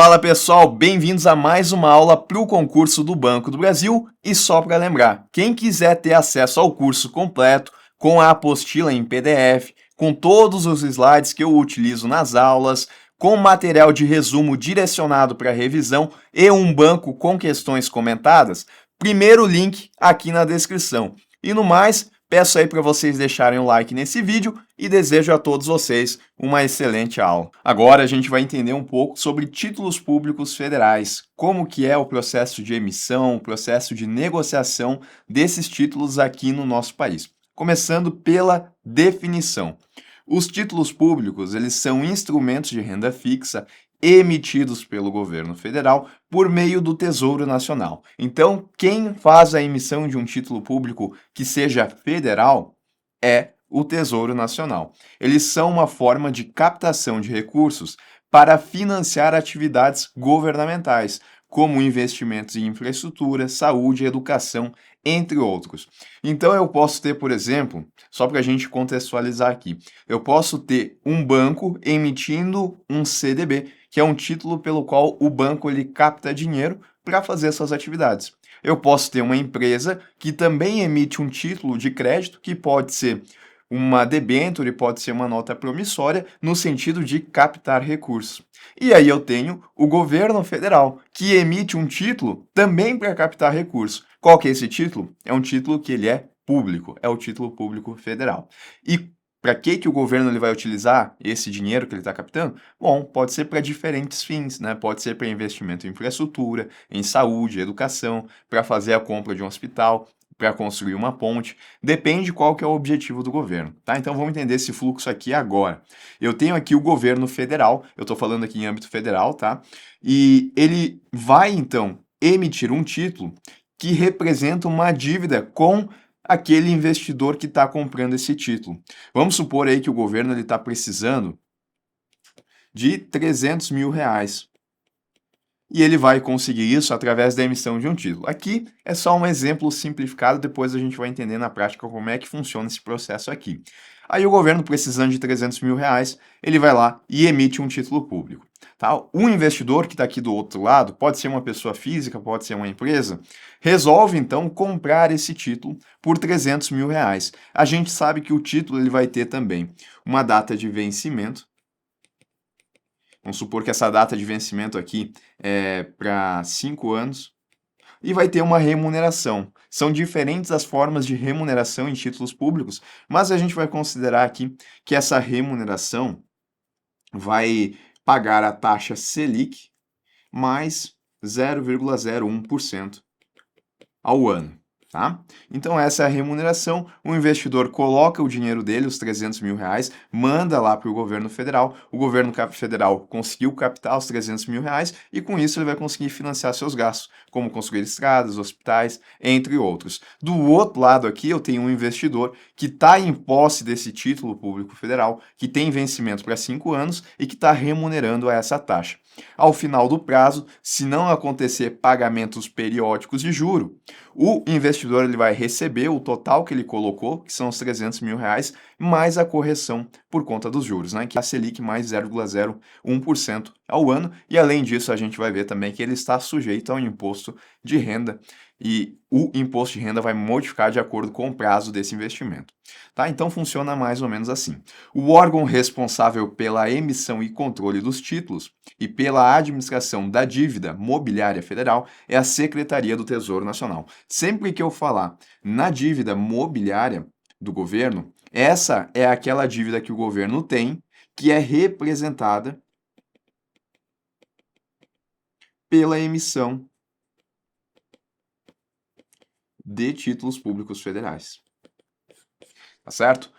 Fala pessoal, bem-vindos a mais uma aula para o concurso do Banco do Brasil. E só para lembrar, quem quiser ter acesso ao curso completo, com a apostila em PDF, com todos os slides que eu utilizo nas aulas, com material de resumo direcionado para revisão e um banco com questões comentadas, primeiro link aqui na descrição. E no mais, peço aí para vocês deixarem o like nesse vídeo e desejo a todos vocês uma excelente aula. Agora a gente vai entender um pouco sobre títulos públicos federais, como que é o processo de emissão, o processo de negociação desses títulos aqui no nosso país. Começando pela definição. Os títulos públicos, eles são instrumentos de renda fixa emitidos pelo governo federal por meio do Tesouro Nacional. Então, quem faz a emissão de um título público que seja federal é o Tesouro Nacional. Eles são uma forma de captação de recursos para financiar atividades governamentais, como investimentos em infraestrutura, saúde, educação, entre outros. Então, eu posso ter, por exemplo, só para a gente contextualizar aqui, eu posso ter um banco emitindo um CDB, que é um título pelo qual o banco ele capta dinheiro para fazer suas atividades. Eu posso ter uma empresa que também emite um título de crédito, que pode ser uma debênture, pode ser uma nota promissória, no sentido de captar recursos. E aí eu tenho o governo federal, que emite um título também para captar recursos. Qual que é esse título? É um título que ele é público, é o título público federal. E para que o governo ele vai utilizar esse dinheiro que ele está captando? Bom, pode ser para diferentes fins, né? Pode ser para investimento em infraestrutura, em saúde, educação, para fazer a compra de um hospital, para construir uma ponte, depende qual que é o objetivo do governo, tá? Então vamos entender esse fluxo aqui agora. Eu tenho aqui o governo federal, eu estou falando aqui em âmbito federal, tá? E ele vai então emitir um título que representa uma dívida com aquele investidor que está comprando esse título. Vamos supor aí que o governo está precisando de 300 mil reais. E ele vai conseguir isso através da emissão de um título. Aqui é só um exemplo simplificado, depois a gente vai entender na prática como é que funciona esse processo aqui. Aí o governo, precisando de 300 mil reais, ele vai lá e emite um título público. Tá? O investidor que está aqui do outro lado, pode ser uma pessoa física, pode ser uma empresa, resolve então comprar esse título por 300 mil reais. A gente sabe que o título ele vai ter também uma data de vencimento. Vamos supor que essa data de vencimento aqui é para 5 anos e vai ter uma remuneração. São diferentes as formas de remuneração em títulos públicos, mas a gente vai considerar aqui que essa remuneração vai pagar a taxa Selic mais 0,01% ao ano. Tá? Então essa é a remuneração, o investidor coloca o dinheiro dele, os 300 mil reais, manda lá para o governo federal federal conseguiu captar os 300 mil reais e com isso ele vai conseguir financiar seus gastos, como construir estradas, hospitais, entre outros. Do outro lado aqui eu tenho um investidor que está em posse desse título público federal, que tem vencimento para 5 anos e que está remunerando a essa taxa. Ao final do prazo, se não acontecer pagamentos periódicos de juro, o investidor ele vai receber o total que ele colocou, que são os 300 mil reais, mais a correção por conta dos juros, né? Que é a Selic mais 0,01% ao ano. E além disso, a gente vai ver também que ele está sujeito ao imposto de renda e o imposto de renda vai modificar de acordo com o prazo desse investimento. Tá? Então funciona mais ou menos assim. O órgão responsável pela emissão e controle dos títulos e pela administração da dívida mobiliária federal é a Secretaria do Tesouro Nacional. Sempre que eu falar na dívida mobiliária do governo, essa é aquela dívida que o governo tem, que é representada pela emissão de títulos públicos federais. Tá certo?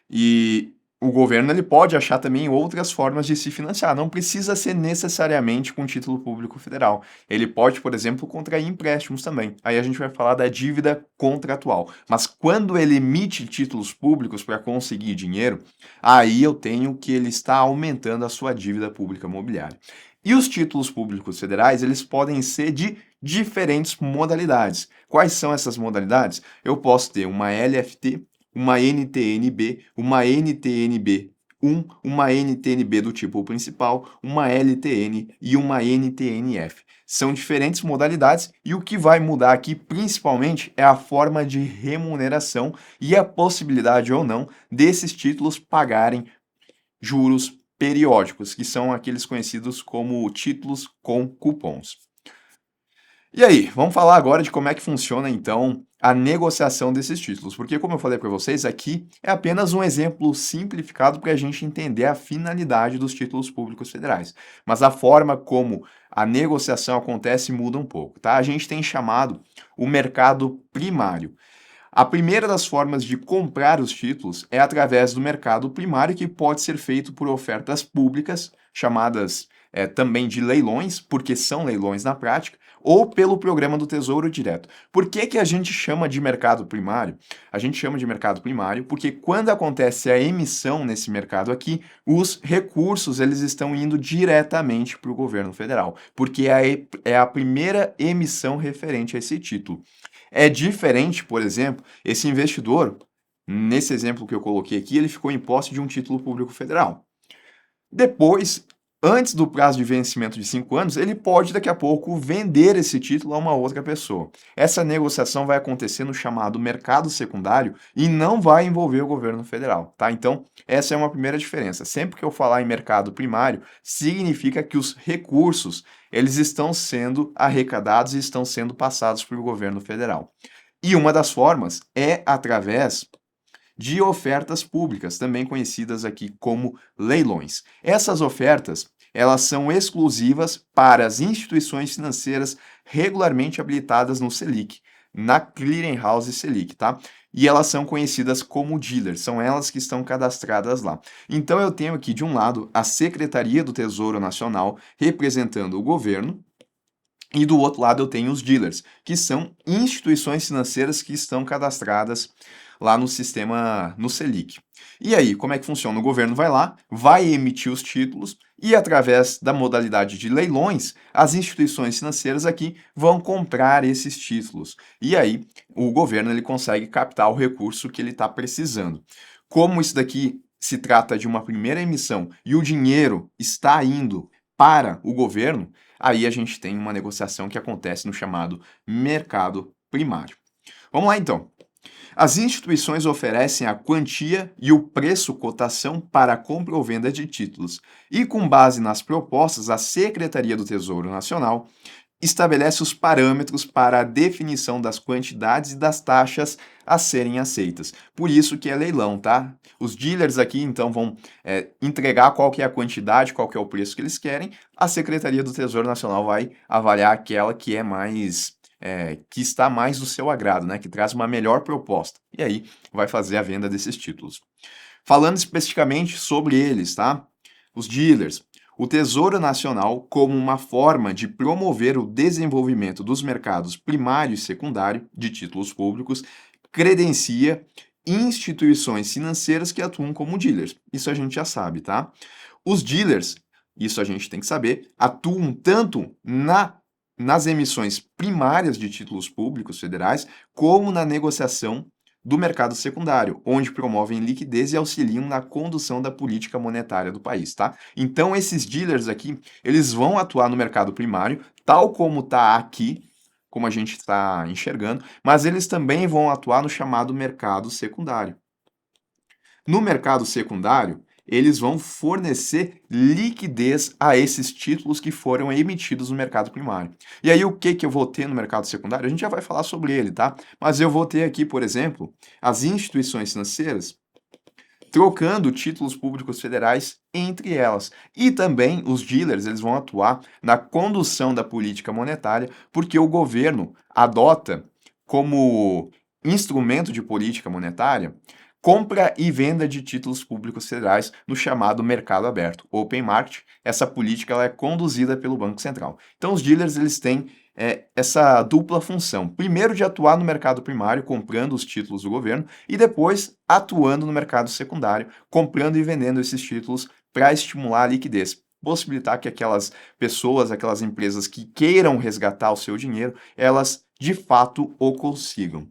E o governo ele pode achar também outras formas de se financiar, não precisa ser necessariamente com título público federal. Ele pode, por exemplo, contrair empréstimos também. Aí a gente vai falar da dívida contratual. Mas quando ele emite títulos públicos para conseguir dinheiro, aí eu tenho que ele está aumentando a sua dívida pública mobiliária. E os títulos públicos federais, eles podem ser de diferentes modalidades. Quais são essas modalidades? Eu posso ter uma LFT, uma NTNB, uma NTNB uma NTNB do tipo principal, uma LTN e uma NTNF. São diferentes modalidades e o que vai mudar aqui principalmente é a forma de remuneração e a possibilidade ou não desses títulos pagarem juros periódicos, que são aqueles conhecidos como títulos com cupons. E aí, vamos falar agora de como é que funciona então a negociação desses títulos, porque como eu falei para vocês, aqui é apenas um exemplo simplificado para a gente entender a finalidade dos títulos públicos federais. Mas a forma como a negociação acontece muda um pouco, tá? A gente tem chamado o mercado primário. A primeira das formas de comprar os títulos é através do mercado primário, que pode ser feito por ofertas públicas, chamadas também de leilões, porque são leilões na prática, ou pelo programa do Tesouro Direto. Por que que a gente chama de mercado primário? A gente chama de mercado primário porque quando acontece a emissão nesse mercado aqui, os recursos eles estão indo diretamente para o governo federal, porque é a primeira emissão referente a esse título. É diferente, por exemplo, esse investidor, nesse exemplo que eu coloquei aqui, ele ficou em posse de um título público federal. Depois, antes do prazo de vencimento de 5 anos, ele pode daqui a pouco vender esse título a uma outra pessoa. Essa negociação vai acontecer no chamado mercado secundário e não vai envolver o governo federal, tá? Então, essa é uma primeira diferença. Sempre que eu falar em mercado primário, significa que os recursos, eles estão sendo arrecadados e estão sendo passados para o governo federal. E uma das formas é através de ofertas públicas, também conhecidas aqui como leilões. Essas ofertas, elas são exclusivas para as instituições financeiras regularmente habilitadas no Selic, na Clearing House Selic, tá? E elas são conhecidas como dealers, são elas que estão cadastradas lá. Então eu tenho aqui de um lado a Secretaria do Tesouro Nacional representando o governo, e do outro lado eu tenho os dealers, que são instituições financeiras que estão cadastradas lá no sistema, no Selic. E aí, como é que funciona? O governo vai lá, vai emitir os títulos e através da modalidade de leilões, as instituições financeiras aqui vão comprar esses títulos. E aí, o governo ele consegue captar o recurso que ele está precisando. Como isso daqui se trata de uma primeira emissão e o dinheiro está indo para o governo, aí a gente tem uma negociação que acontece no chamado mercado primário. Vamos lá então. As instituições oferecem a quantia e o preço cotação para a compra ou venda de títulos, e com base nas propostas, a Secretaria do Tesouro Nacional estabelece os parâmetros para a definição das quantidades e das taxas a serem aceitas. Por isso que é leilão, tá? Os dealers aqui então vão entregar qual que é a quantidade, qual que é o preço que eles querem. A Secretaria do Tesouro Nacional vai avaliar aquela que é mais que está mais do seu agrado, né? Que traz uma melhor proposta. E aí vai fazer a venda desses títulos. Falando especificamente sobre eles, tá? Os dealers. O Tesouro Nacional, como uma forma de promover o desenvolvimento dos mercados primário e secundário de títulos públicos, credencia instituições financeiras que atuam como dealers. Isso a gente já sabe, tá? Os dealers, isso a gente tem que saber, atuam tanto nas emissões primárias de títulos públicos federais, como na negociação do mercado secundário, onde promovem liquidez e auxiliam na condução da política monetária do país, tá? Então, esses dealers aqui, eles vão atuar no mercado primário, tal como está aqui, como a gente está enxergando, mas eles também vão atuar no chamado mercado secundário. No mercado secundário, eles vão fornecer liquidez a esses títulos que foram emitidos no mercado primário. E aí, o que que eu vou ter no mercado secundário? A gente já vai falar sobre ele, tá? Mas eu vou ter aqui, por exemplo, as instituições financeiras trocando títulos públicos federais entre elas. E também os dealers, eles vão atuar na condução da política monetária, porque o governo adota como instrumento de política monetária compra e venda de títulos públicos federais no chamado mercado aberto, Open Market. Essa política ela é conduzida pelo Banco Central. Então, os dealers eles têm essa dupla função. Primeiro, de atuar no mercado primário, comprando os títulos do governo, e depois atuando no mercado secundário, comprando e vendendo esses títulos para estimular a liquidez. Possibilitar que aquelas pessoas, aquelas empresas que queiram resgatar o seu dinheiro, elas de fato o consigam.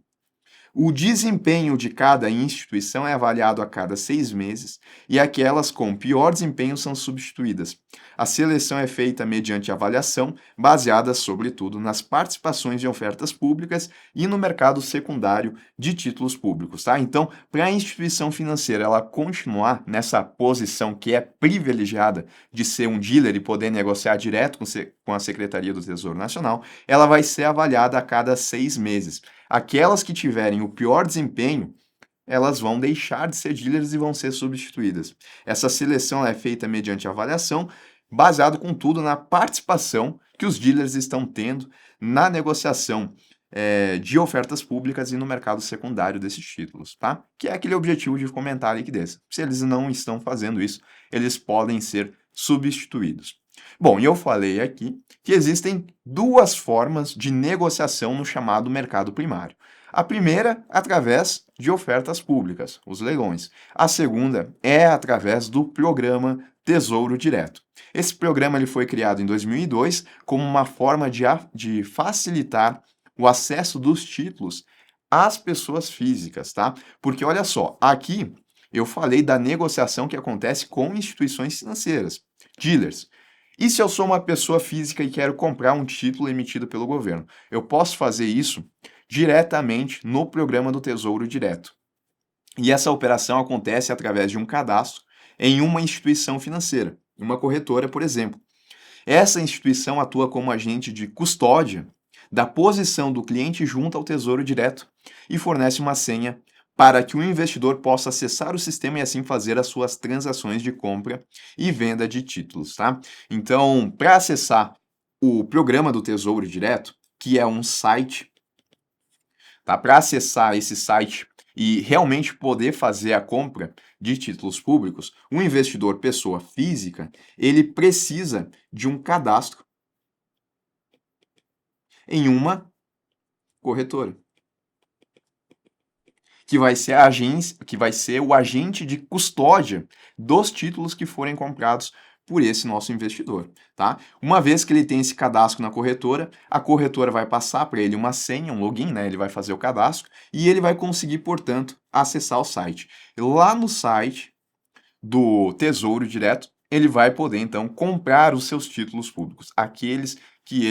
O desempenho de cada instituição é avaliado a cada 6 meses e aquelas com pior desempenho são substituídas. A seleção é feita mediante avaliação, baseada, sobretudo, nas participações em ofertas públicas e no mercado secundário de títulos públicos. Tá? Então, para a instituição financeira ela continuar nessa posição que é privilegiada de ser um dealer e poder negociar direto com a Secretaria do Tesouro Nacional, ela vai ser avaliada a cada 6 meses. Aquelas que tiverem o pior desempenho, elas vão deixar de ser dealers e vão ser substituídas. Essa seleção é feita mediante avaliação, baseado, contudo, na participação que os dealers estão tendo na negociação de ofertas públicas e no mercado secundário desses títulos, tá? Que é aquele objetivo de fomentar a liquidez. Se eles não estão fazendo isso, eles podem ser substituídos. Bom, e eu falei aqui que existem duas formas de negociação no chamado mercado primário. A primeira, através de ofertas públicas, os leilões. A segunda é através do programa Tesouro Direto. Esse programa ele foi criado em 2002 como uma forma de facilitar o acesso dos títulos às pessoas físicas, tá? Porque olha só, aqui eu falei da negociação que acontece com instituições financeiras, dealers. E se eu sou uma pessoa física e quero comprar um título emitido pelo governo? Eu posso fazer isso diretamente no programa do Tesouro Direto. E essa operação acontece através de um cadastro em uma instituição financeira, uma corretora, por exemplo. Essa instituição atua como agente de custódia da posição do cliente junto ao Tesouro Direto e fornece uma senha para que o investidor possa acessar o sistema e assim fazer as suas transações de compra e venda de títulos, tá? Então, para acessar o programa do Tesouro Direto, que é um site, tá? Para acessar esse site e realmente poder fazer a compra de títulos públicos, um investidor pessoa física, ele precisa de um cadastro em uma corretora, que vai ser a agência, que vai ser o agente de custódia dos títulos que forem comprados por esse nosso investidor, tá? Uma vez que ele tem esse cadastro na corretora, a corretora vai passar para ele uma senha, um login, né? Ele vai fazer o cadastro e ele vai conseguir, portanto, acessar o site. Lá no site do Tesouro Direto, ele vai poder então comprar os seus títulos públicos, aqueles que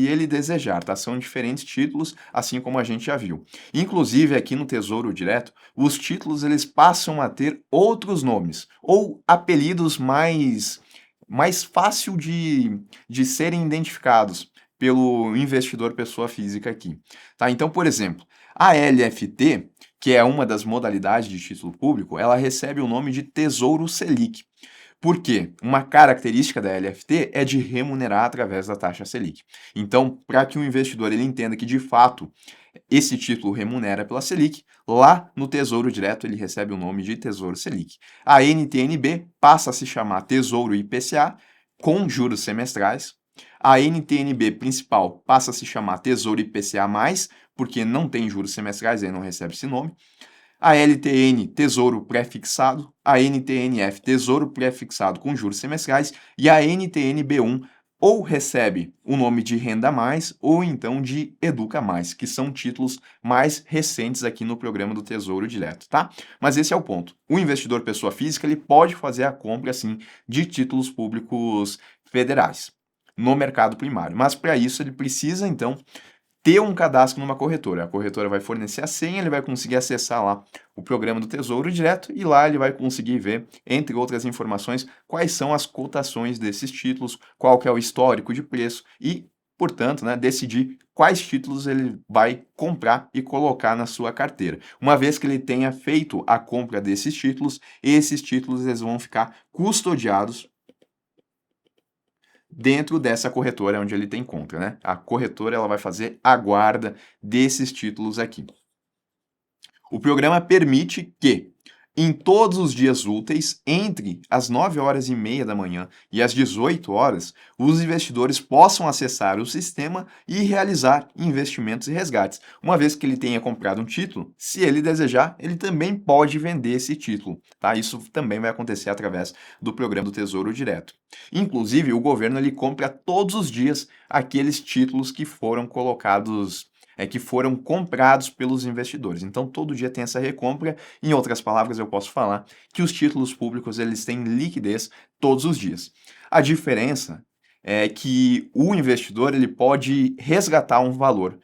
ele desejar, tá? São diferentes títulos, assim como a gente já viu. Inclusive, aqui no Tesouro Direto, os títulos eles passam a ter outros nomes ou apelidos mais fácil de serem identificados pelo investidor pessoa física aqui, tá? Então, por exemplo, a LFT, que é uma das modalidades de título público, ela recebe o nome de Tesouro Selic. Por quê? Uma característica da LFT é de remunerar através da taxa Selic. Então, para que o investidor ele entenda que de fato esse título remunera pela Selic, lá no Tesouro Direto ele recebe o nome de Tesouro Selic. A NTN-B passa a se chamar Tesouro IPCA com juros semestrais. A NTN-B principal passa a se chamar Tesouro IPCA+, porque não tem juros semestrais, aí não recebe esse nome. A LTN, Tesouro Pré-Fixado, a NTNF, Tesouro Pré-Fixado com juros semestrais, e a NTN-B1 ou recebe o nome de Renda Mais ou então de Educa Mais, que são títulos mais recentes aqui no programa do Tesouro Direto, tá? Mas esse é o ponto. O investidor pessoa física, ele pode fazer a compra, assim, de títulos públicos federais no mercado primário, mas para isso ele precisa, então, ter um cadastro numa corretora. A corretora vai fornecer a senha, ele vai conseguir acessar lá o programa do Tesouro Direto e lá ele vai conseguir ver, entre outras informações, quais são as cotações desses títulos, qual que é o histórico de preço e, portanto, né, decidir quais títulos ele vai comprar e colocar na sua carteira. Uma vez que ele tenha feito a compra desses títulos, esses títulos eles vão ficar custodiados dentro dessa corretora onde ele tem conta, né? A corretora ela vai fazer a guarda desses títulos aqui. O programa permite que, em todos os dias úteis, entre as 9h30 da manhã e as 18 horas, os investidores possam acessar o sistema e realizar investimentos e resgates. Uma vez que ele tenha comprado um título, se ele desejar, ele também pode vender esse título, tá? Isso também vai acontecer através do programa do Tesouro Direto. Inclusive, o governo ele compra todos os dias aqueles títulos que foram colocados que foram comprados pelos investidores. Então, todo dia tem essa recompra. Em outras palavras, eu posso falar que os títulos públicos eles têm liquidez todos os dias. A diferença é que o investidor ele pode resgatar um valor,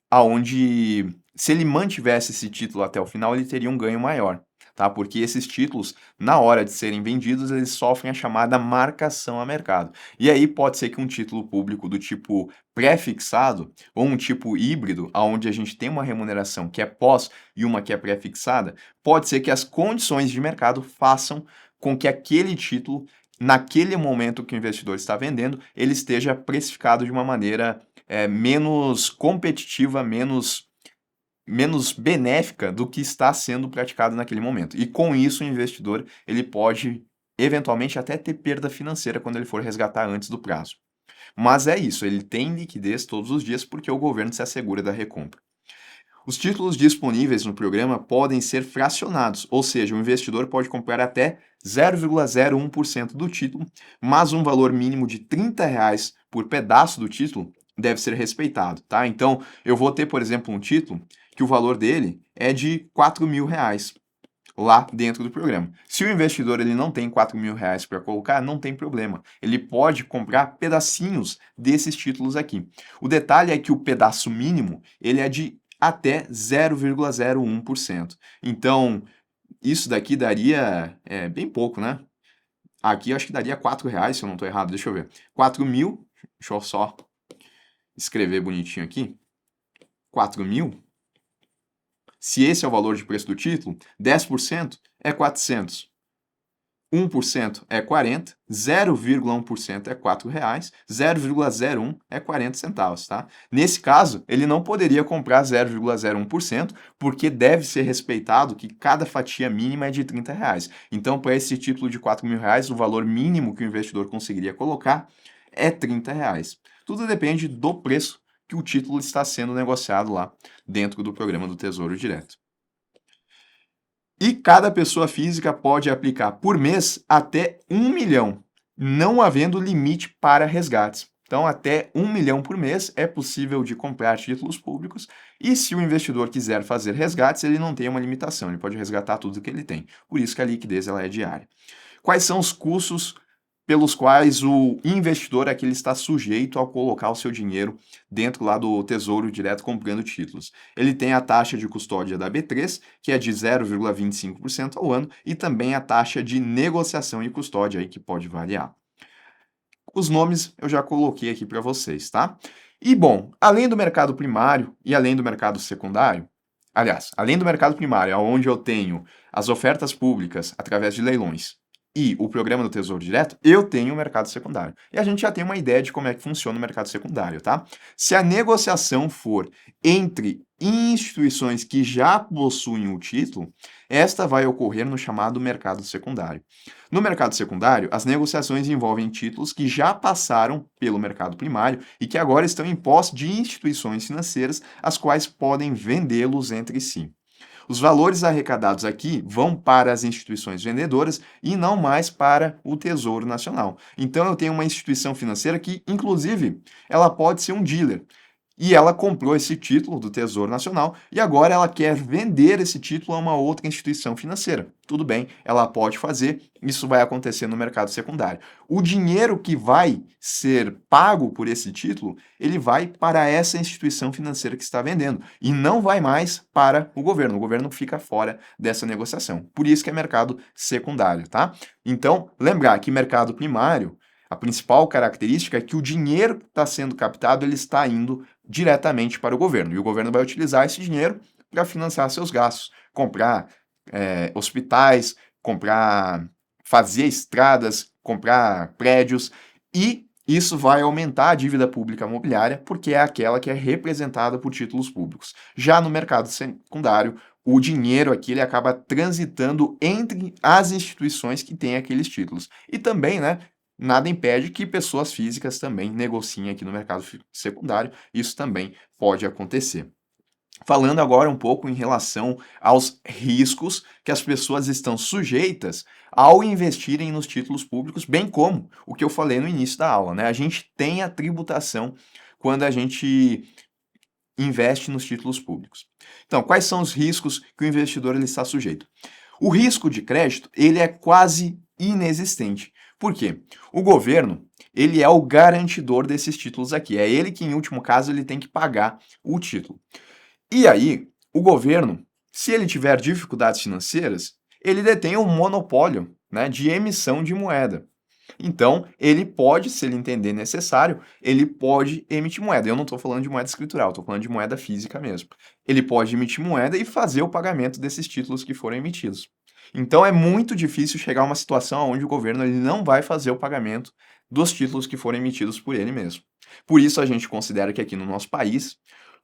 aonde se ele mantivesse esse título até o final, ele teria um ganho maior, tá? Porque esses títulos, na hora de serem vendidos, eles sofrem a chamada marcação a mercado. E aí pode ser que um título público do tipo pré-fixado ou um tipo híbrido, aonde a gente tem uma remuneração que é pós e uma que é pré-fixada, pode ser que as condições de mercado façam com que aquele título, naquele momento que o investidor está vendendo, ele esteja precificado de uma maneira menos competitiva, menos benéfica do que está sendo praticado naquele momento. E com isso o investidor ele pode eventualmente até ter perda financeira quando ele for resgatar antes do prazo. Mas é isso, ele tem liquidez todos os dias porque o governo se assegura da recompra. Os títulos disponíveis no programa podem ser fracionados, ou seja, o investidor pode comprar até 0,01% do título, mas um valor mínimo de R$ 30 por pedaço do título deve ser respeitado, tá? Então, eu vou ter, por exemplo, um título que o valor dele é de R$ 4.000 lá dentro do programa. Se o investidor ele não tem R$ 4.000 para colocar, não tem problema. Ele pode comprar pedacinhos desses títulos aqui. O detalhe é que o pedaço mínimo ele é de até 0,01%. Então, isso daqui daria bem pouco, né? Aqui eu acho que daria R$ 4, se eu não estou errado. Deixa eu ver. 4.000, deixa eu só escrever bonitinho aqui. 4.000. Se esse é o valor de preço do título, 10% é 400. 1% é 40, 0,1% é R$ 4,00, 0,01 é 40 centavos, tá? Nesse caso, ele não poderia comprar 0,01%, porque deve ser respeitado que cada fatia mínima é de R$ 30. Então, para esse título de R$ 4.000, o valor mínimo que o investidor conseguiria colocar é R$ 30. Tudo depende do preço que o título está sendo negociado lá dentro do programa do Tesouro Direto. E cada pessoa física pode aplicar por mês até 1 milhão, não havendo limite para resgates. Então, até 1 milhão por mês é possível de comprar títulos públicos e se o investidor quiser fazer resgates, ele não tem uma limitação, ele pode resgatar tudo que ele tem. Por isso que a liquidez ela é diária. Quais são os custos pelos quais o investidor aqui ele está sujeito ao colocar o seu dinheiro dentro lá do Tesouro Direto comprando títulos? Ele tem a taxa de custódia da B3, que é de 0,25% ao ano, e também a taxa de negociação e custódia aí que pode variar. Os nomes eu já coloquei aqui para vocês, tá? E bom, além do mercado primário e além do mercado secundário, aliás, além do mercado primário, onde eu tenho as ofertas públicas através de leilões e o programa do Tesouro Direto, eu tenho o mercado secundário. E a gente já tem uma ideia de como é que funciona o mercado secundário, tá? Se a negociação for entre instituições que já possuem o título, esta vai ocorrer no chamado mercado secundário. No mercado secundário, as negociações envolvem títulos que já passaram pelo mercado primário e que agora estão em posse de instituições financeiras, as quais podem vendê-los entre si. Os valores arrecadados aqui vão para as instituições vendedoras e não mais para o Tesouro Nacional. Então eu tenho uma instituição financeira que, inclusive, ela pode ser um dealer. E ela comprou esse título do Tesouro Nacional e agora ela quer vender esse título a uma outra instituição financeira. Tudo bem, ela pode fazer, isso vai acontecer no mercado secundário. O dinheiro que vai ser pago por esse título, ele vai para essa instituição financeira que está vendendo e não vai mais para o governo. O governo fica fora dessa negociação. Por isso que é mercado secundário, tá? Então, lembrar que mercado primário, a principal característica é que o dinheiro que está sendo captado, ele está indo diretamente para o governo. E o governo vai utilizar esse dinheiro para financiar seus gastos, comprar hospitais, fazer estradas, comprar prédios, e isso vai aumentar a dívida pública imobiliária, porque é aquela que é representada por títulos públicos. Já no mercado secundário, o dinheiro aqui ele acaba transitando entre as instituições que têm aqueles títulos. E também, né, nada impede que pessoas físicas também negociem aqui no mercado secundário, isso também pode acontecer. Falando agora um pouco em relação aos riscos que as pessoas estão sujeitas ao investirem nos títulos públicos, bem como o que eu falei no início da aula, né? A gente tem a tributação quando a gente investe nos títulos públicos. Então, quais são os riscos que o investidor ele está sujeito? O risco de crédito, ele é quase inexistente. Por quê? O governo, ele é o garantidor desses títulos aqui. É ele que, em último caso, ele tem que pagar o título. E aí, o governo, se ele tiver dificuldades financeiras, ele detém um monopólio, né, de emissão de moeda. Então, ele pode, se ele entender necessário, ele pode emitir moeda. Eu não estou falando de moeda escritural, estou falando de moeda física mesmo. Ele pode emitir moeda e fazer o pagamento desses títulos que foram emitidos. Então, é muito difícil chegar a uma situação onde o governo ele não vai fazer o pagamento dos títulos que foram emitidos por ele mesmo. Por isso, a gente considera que aqui no nosso país,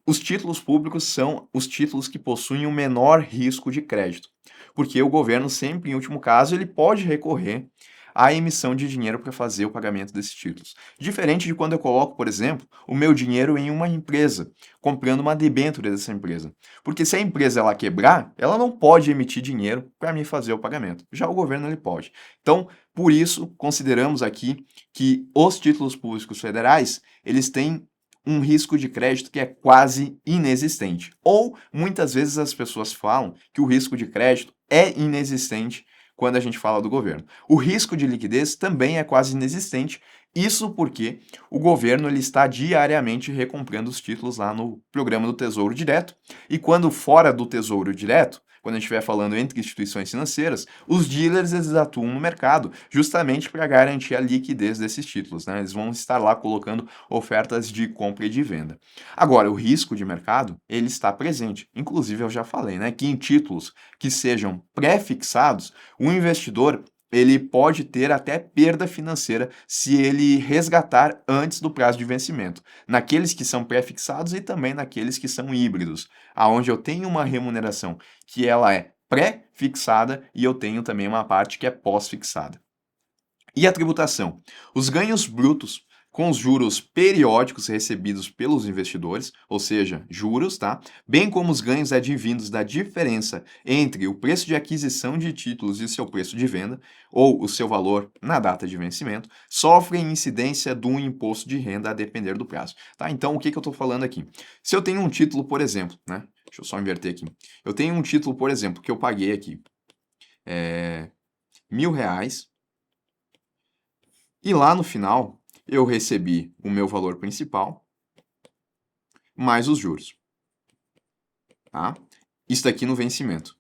os títulos públicos são os títulos que possuem o menor risco de crédito, porque o governo sempre, em último caso, ele pode recorrer à emissão de dinheiro para fazer o pagamento desses títulos. Diferente de quando eu coloco, por exemplo, o meu dinheiro em uma empresa, comprando uma debênture dessa empresa. Porque se a empresa ela quebrar, ela não pode emitir dinheiro para me fazer o pagamento. Já o governo ele pode. Então, por isso, consideramos aqui que os títulos públicos federais, eles têm um risco de crédito que é quase inexistente. Ou muitas vezes as pessoas falam que o risco de crédito é inexistente quando a gente fala do governo. O risco de liquidez também é quase inexistente, isso porque o governo ele está diariamente recomprando os títulos lá no programa do Tesouro Direto, e quando fora do Tesouro Direto, quando a gente estiver falando entre instituições financeiras, os dealers eles atuam no mercado justamente para garantir a liquidez desses títulos, né? Eles vão estar lá colocando ofertas de compra e de venda. Agora, o risco de mercado, ele está presente. Inclusive, eu já falei, né, que em títulos que sejam pré-fixados, o investidor ele pode ter até perda financeira se ele resgatar antes do prazo de vencimento, naqueles que são pré-fixados e também naqueles que são híbridos, aonde eu tenho uma remuneração que ela é pré-fixada e eu tenho também uma parte que é pós-fixada. E a tributação? Os ganhos brutos com os juros periódicos recebidos pelos investidores, ou seja, juros, tá? Bem como os ganhos advindos da diferença entre o preço de aquisição de títulos e seu preço de venda, ou o seu valor na data de vencimento, sofrem incidência do imposto de renda a depender do prazo, tá? Então, o que eu estou falando aqui? Se eu tenho um título, por exemplo, né? Deixa eu só inverter aqui. Eu tenho um título, por exemplo, que eu paguei aqui R$ 1.000, e lá no final eu recebi o meu valor principal mais os juros, tá? Isso daqui no vencimento.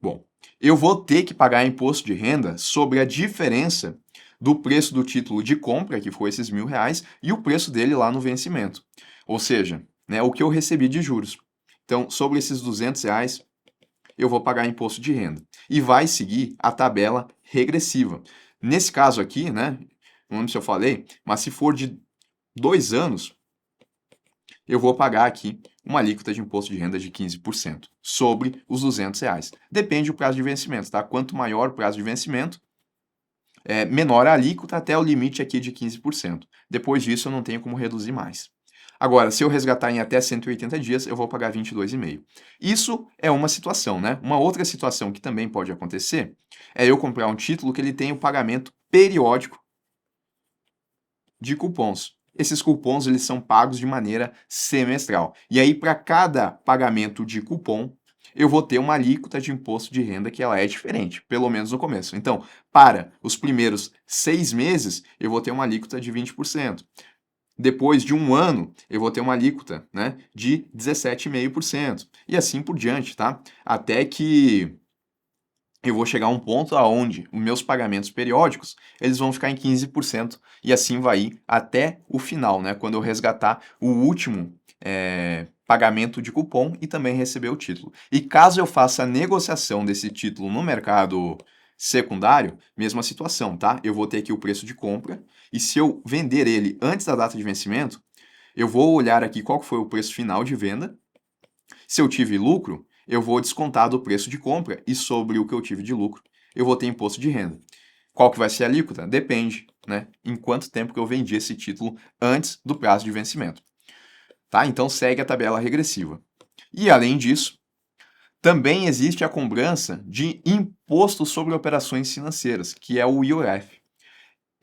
Bom, eu vou ter que pagar imposto de renda sobre a diferença do preço do título de compra, que foi esses R$ 1.000, e o preço dele lá no vencimento. Ou seja, né, o que eu recebi de juros. Então, sobre esses R$ 200, eu vou pagar imposto de renda. E vai seguir a tabela regressiva. Nesse caso aqui, né, não lembro se eu falei, mas se for de 2 anos, eu vou pagar aqui uma alíquota de imposto de renda de 15% sobre os R$ 200. Depende do prazo de vencimento, tá? Quanto maior o prazo de vencimento, menor a alíquota até o limite aqui de 15%. Depois disso, eu não tenho como reduzir mais. Agora, se eu resgatar em até 180 dias, eu vou pagar 22,5. Isso é uma situação, né? Uma outra situação que também pode acontecer é eu comprar um título que ele tem o pagamento periódico de cupons. Esses cupons eles são pagos de maneira semestral. E aí, para cada pagamento de cupom, eu vou ter uma alíquota de imposto de renda que ela é diferente, pelo menos no começo. Então, para os primeiros 6 meses, eu vou ter uma alíquota de 20%. Depois de um ano, eu vou ter uma alíquota, né, de 17,5%. E assim por diante, tá? Até que eu vou chegar a um ponto aonde os meus pagamentos periódicos, eles vão ficar em 15%, e assim vai ir até o final, né, quando eu resgatar o último pagamento de cupom e também receber o título. E caso eu faça a negociação desse título no mercado secundário, mesma situação, tá? Eu vou ter aqui o preço de compra, e se eu vender ele antes da data de vencimento, eu vou olhar aqui qual foi o preço final de venda. Se eu tive lucro, eu vou descontar do preço de compra, e sobre o que eu tive de lucro, eu vou ter imposto de renda. Qual que vai ser a alíquota? Depende, né? Em quanto tempo que eu vendi esse título antes do prazo de vencimento. Tá? Então segue a tabela regressiva. E além disso, também existe a cobrança de imposto sobre operações financeiras, que é o IOF.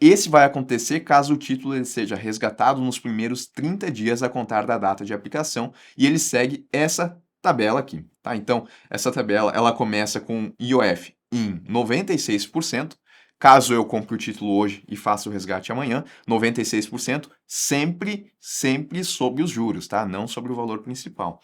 Esse vai acontecer caso o título ele seja resgatado nos primeiros 30 dias a contar da data de aplicação e ele segue essa tabela aqui, tá? Então, essa tabela ela começa com IOF em 96%. Caso eu compre o título hoje e faça o resgate amanhã, 96% sempre sobre os juros, tá? Não sobre o valor principal.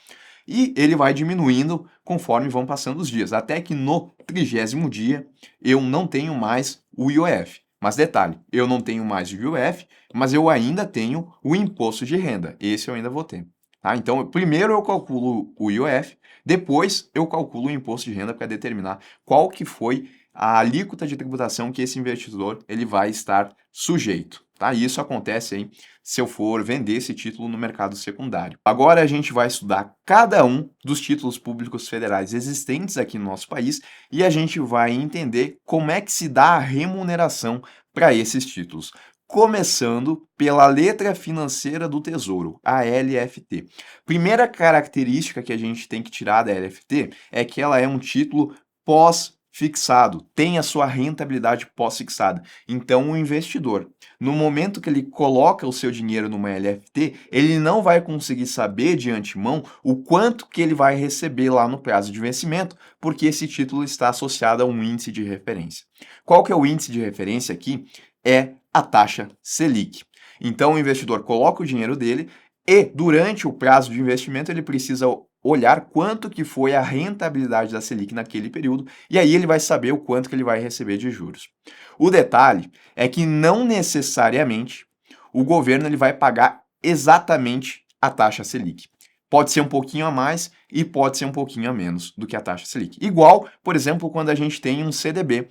E ele vai diminuindo conforme vão passando os dias, até que no 30º dia eu não tenho mais o IOF. Mas detalhe, eu não tenho mais o IOF, mas eu ainda tenho o imposto de renda. Esse eu ainda vou ter. Tá? Então, primeiro eu calculo o IOF, depois eu calculo o imposto de renda para determinar qual que foi a alíquota de tributação que esse investidor ele vai estar sujeito. Tá? Isso acontece aí se eu for vender esse título no mercado secundário. Agora a gente vai estudar cada um dos títulos públicos federais existentes aqui no nosso país e a gente vai entender como é que se dá a remuneração para esses títulos. Começando pela letra financeira do Tesouro, a LFT. Primeira característica que a gente tem que tirar da LFT é que ela é um título pós-fixado, tem a sua rentabilidade pós-fixada. Então, o investidor, no momento que ele coloca o seu dinheiro numa LFT, ele não vai conseguir saber de antemão o quanto que ele vai receber lá no prazo de vencimento, porque esse título está associado a um índice de referência. Qual que é o índice de referência aqui? É a taxa Selic. Então, o investidor coloca o dinheiro dele e, durante o prazo de investimento, ele precisa olhar quanto que foi a rentabilidade da Selic naquele período, e aí ele vai saber o quanto que ele vai receber de juros. O detalhe é que não necessariamente o governo ele vai pagar exatamente a taxa Selic. Pode ser um pouquinho a mais e pode ser um pouquinho a menos do que a taxa Selic. Igual, por exemplo, quando a gente tem um CDB,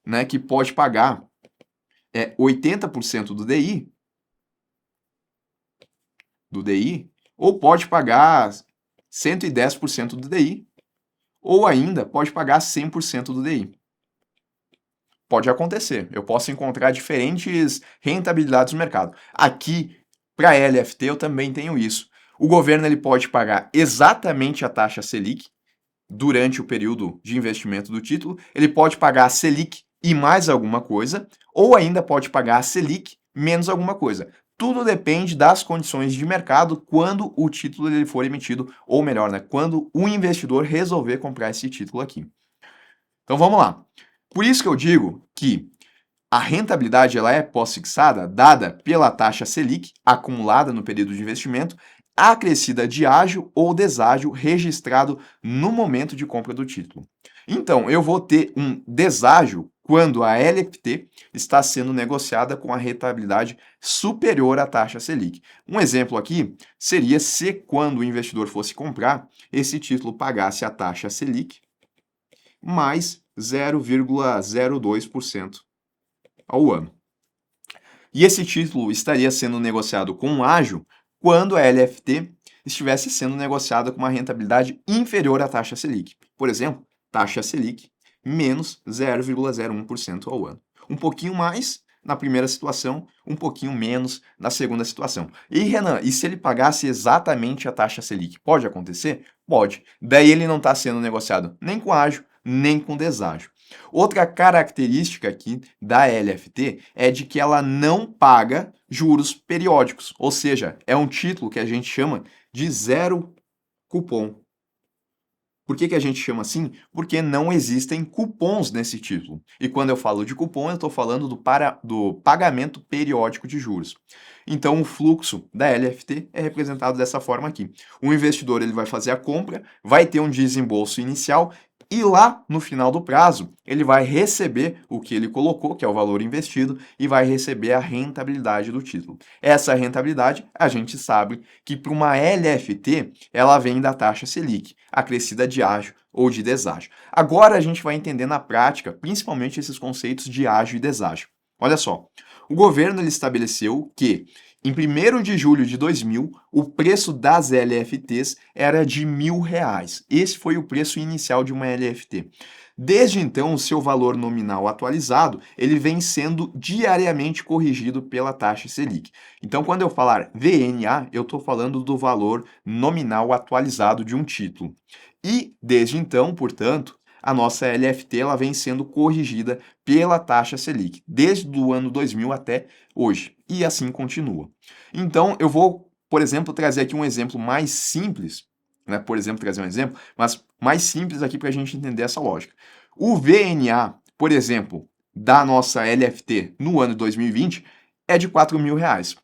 né, que pode pagar 80% do DI, ou pode pagar 110% do DI, ou ainda pode pagar 100% do DI. Pode acontecer, eu posso encontrar diferentes rentabilidades no mercado. Aqui, para a LFT, eu também tenho isso. O governo ele pode pagar exatamente a taxa Selic durante o período de investimento do título, ele pode pagar a Selic e mais alguma coisa, ou ainda pode pagar a Selic menos alguma coisa. Tudo depende das condições de mercado quando o título ele for emitido, ou melhor, né, quando o investidor resolver comprar esse título aqui. Então vamos lá. Por isso que eu digo que a rentabilidade ela é pós-fixada, dada pela taxa Selic acumulada no período de investimento, acrescida de ágio ou deságio registrado no momento de compra do título. Então, eu vou ter um deságio quando a LFT está sendo negociada com a rentabilidade superior à taxa Selic. Um exemplo aqui seria se quando o investidor fosse comprar, esse título pagasse a taxa Selic mais 0,02% ao ano. E esse título estaria sendo negociado com um ágio quando a LFT estivesse sendo negociada com uma rentabilidade inferior à taxa Selic. Por exemplo, taxa Selic menos 0,01% ao ano. Um pouquinho mais na primeira situação, um pouquinho menos na segunda situação. E Renan, e se ele pagasse exatamente a taxa Selic? Pode acontecer? Pode. Daí ele não está sendo negociado nem com ágio, nem com deságio. Outra característica aqui da LFT é de que ela não paga juros periódicos, ou seja, é um título que a gente chama de zero cupom. Por que a gente chama assim? Porque não existem cupons nesse título. E quando eu falo de cupom, eu estou falando do pagamento periódico de juros. Então, o fluxo da LFT é representado dessa forma aqui. O investidor ele vai fazer a compra, vai ter um desembolso inicial e lá no final do prazo ele vai receber o que ele colocou, que é o valor investido, e vai receber a rentabilidade do título. Essa rentabilidade a gente sabe que para uma LFT ela vem da taxa Selic, acrescida de ágio ou de deságio. Agora a gente vai entender na prática, principalmente esses conceitos de ágio e deságio. Olha só, o governo ele estabeleceu que em 1º de julho de 2000, o preço das LFTs era de R$ 1.000. Esse foi o preço inicial de uma LFT. Desde então, o seu valor nominal atualizado, ele vem sendo diariamente corrigido pela taxa Selic. Então, quando eu falar VNA, eu estou falando do valor nominal atualizado de um título. E, desde então, portanto, a nossa LFT ela vem sendo corrigida pela taxa Selic, desde o ano 2000 até hoje, e assim continua. Então, eu vou, por exemplo, trazer aqui um exemplo mais simples, né? Por exemplo, trazer um exemplo, mas mais simples aqui para a gente entender essa lógica. O VNA, por exemplo, da nossa LFT no ano de 2020 é de R$ 4.000,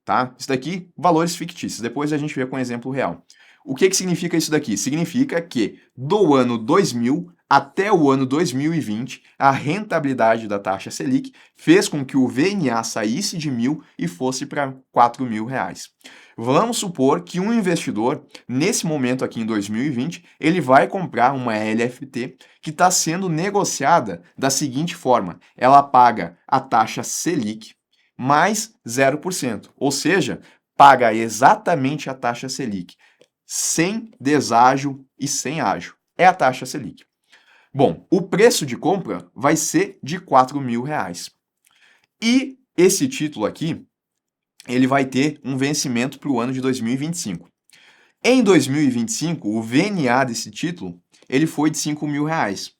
tá? Isso daqui, valores fictícios, depois a gente vê com um exemplo real. O que significa isso daqui? Significa que do ano 2000 até o ano 2020, a rentabilidade da taxa Selic fez com que o VNA saísse de 1.000 e fosse para R$ 4.000. Vamos supor que um investidor, nesse momento aqui em 2020, ele vai comprar uma LFT que está sendo negociada da seguinte forma: ela paga a taxa Selic mais 0%, ou seja, paga exatamente a taxa Selic, sem deságio e sem ágio. É a taxa Selic. Bom, o preço de compra vai ser de R$ 4.000. E esse título aqui, ele vai ter um vencimento para o ano de 2025. Em 2025, o VNA desse título, ele foi de R$ 5.000.